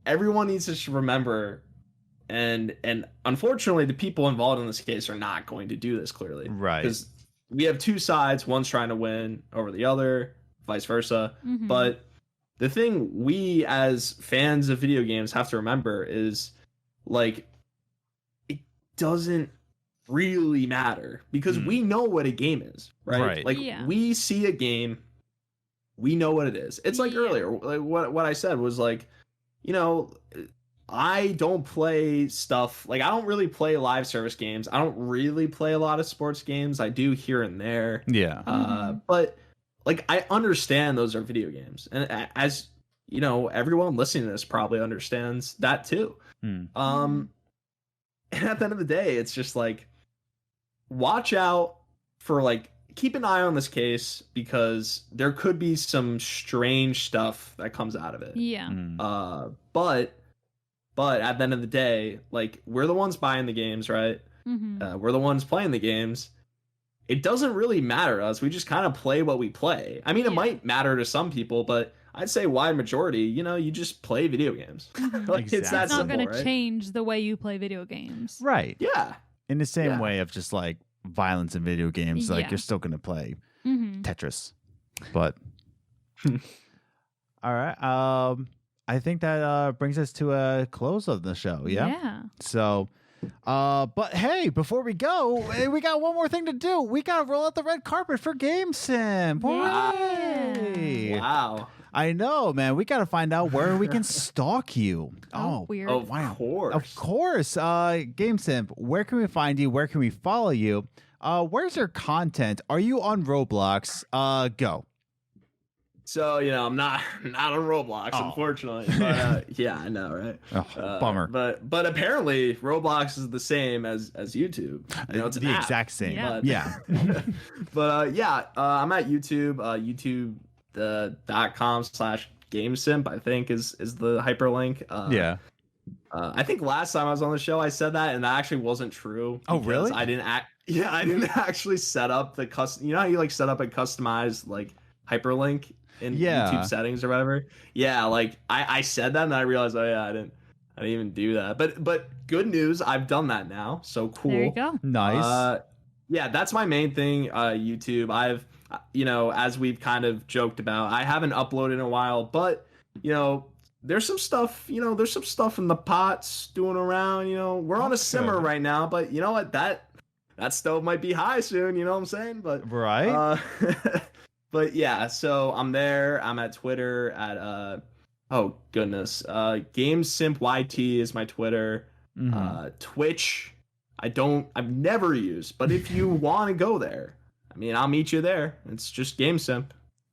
everyone needs to remember, and unfortunately the people involved in this case are not going to do this, clearly, right? Because we have two sides, one's trying to win over the other, vice versa. But the thing we as fans of video games have to remember is, like, it doesn't really matter, because we know what a game is, right? Like, we see a game, we know what it is. It's like earlier, like what I said was like, I don't play stuff like I don't really play live service games. I don't really play a lot of sports games. I do here and there. Yeah. But like I understand those are video games, and as you know, everyone listening to this probably understands that too. And at the end of the day, it's just like watch out for like keep an eye on this case because there could be some strange stuff that comes out of it. Yeah. But at the end of the day, like we're the ones buying the games, right? We're the ones playing the games. It doesn't really matter to us. We just kind of play what we play. I mean, it might matter to some people, but I'd say wide majority, you know, you just play video games. Like it's that It's not simple, going right? to change the way you play video games. Right. Yeah. In the same Yeah. way of just like violence in video games, like Yeah. you're still going to play Tetris. But all right. I think that brings us to a close of the show. Yeah. Yeah. So, but hey, before we go, we got one more thing to do. We got to roll out the red carpet for GameSimp. Hooray! Wow. I know, man. We got to find out where we can stalk you. Weird. Of wow. course. Of course. GameSimp, where can we find you? Where can we follow you? Where's your content? Are you on Roblox? Go. So, you know, I'm not on Roblox, unfortunately. But yeah, I know, right? Oh, bummer. But apparently Roblox is the same as YouTube. You know, it's the an app. exact same. Yeah. Yeah. But I'm at YouTube. YouTube.com/GameSimp, I think is the hyperlink. Yeah. I think last time I was on the show I said that, and that actually wasn't true. Oh, because really? I didn't actually set up the custom. You know how you like set up a customized like hyperlink in YouTube settings or whatever. Yeah, like I said that and I realized, oh yeah, I didn't even do that. But good news, I've done that now. So cool. There you go. Nice. Yeah, that's my main thing. YouTube. I've as we've kind of joked about, I haven't uploaded in a while, but there's some stuff. There's some stuff in the pots doing around. We're on a simmer right now, but you know what? That stove might be high soon. You know what I'm saying? But right. But yeah, so I'm there. I'm at Twitter at GameSimpYT is my Twitter. Twitch, I've never used, but if you want to go there, I mean, I'll meet you there. It's just GameSimp.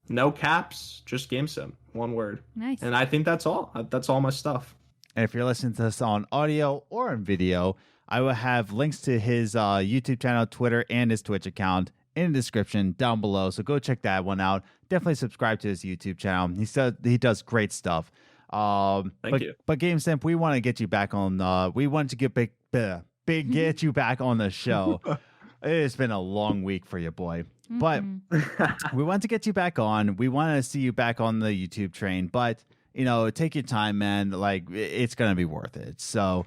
No caps, just GameSimp. One word. Nice. And I think that's all. That's all my stuff. And if you're listening to this on audio or on video, I will have links to his YouTube channel, Twitter, and his Twitch account in the description down below. So go check that one out. Definitely subscribe to his YouTube channel. He does great stuff. Thank you. But GameSimp, we want to get you back on. We want to get get you back on the show. It's been a long week for you, boy. But we want to get you back on. We want to see you back on the YouTube train. But take your time, man. Like it's gonna be worth it. So,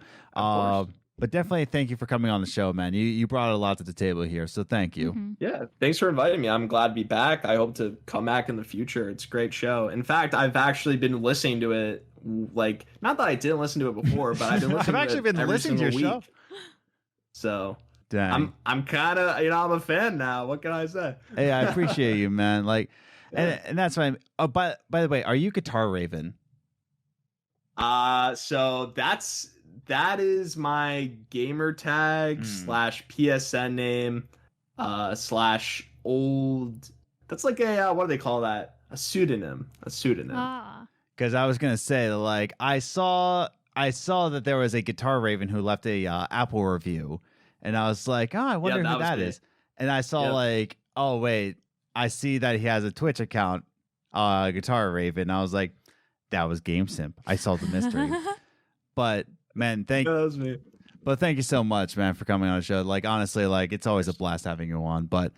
but definitely thank you for coming on the show, man. You brought a lot to the table here, so thank you. Yeah, thanks for inviting me. I'm glad to be back. I hope to come back in the future. It's a great show. In fact, I've actually been listening to it. Like, not that I didn't listen to it before, but I've been listening. I've actually to it been listening to your show. So dang. I'm kind of I'm a fan now. What can I say? Hey, I appreciate you, man. Like, and that's why. By the way, are you Guitar Raven? So that is my gamer tag / PSN name / old. That's like a what do they call that? A pseudonym. Because I was gonna say, like, I saw that there was a Guitar Raven who left a Apple review, and I was like, I wonder who that is. And I saw like, oh wait, I see that he has a Twitch account, Guitar Raven. I was like, that was GameSimp. I solved the mystery. But man, that was me. But thank you so much, man, for coming on the show. Like, honestly, like it's always a blast having you on. But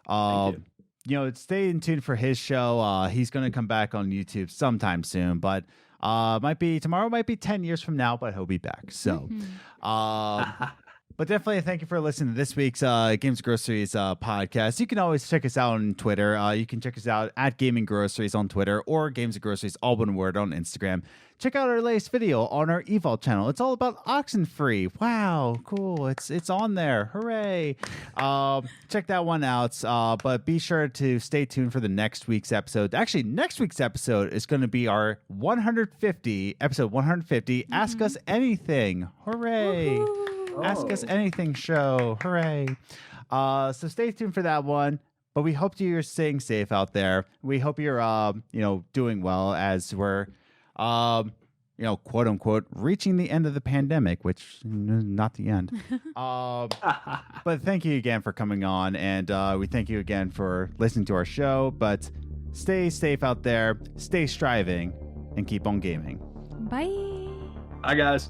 stay in tune for his show. He's gonna come back on YouTube sometime soon, but tomorrow might be 10 years from now, but he'll be back. So But definitely thank you for listening to this week's Games Groceries podcast. You can always check us out on Twitter. You can check us out at Gaming Groceries on Twitter or Games Groceries, all one word, on Instagram. Check out our latest video on our Evolve channel. It's all about Oxenfree. Wow, cool. It's on there. Hooray. Check that one out. But be sure to stay tuned for the next week's episode. Actually, next week's episode is going to be our episode 150, Ask Us Anything. Hooray. Woohoo. Ask Us Anything show. Hooray. So stay tuned for that one. But we hope you're staying safe out there. We hope you're doing well as we're quote unquote reaching the end of the pandemic, which not the end. But thank you again for coming on, and we thank you again for listening to our show. But stay safe out there, stay striving, and keep on gaming. Bye. Bye, guys.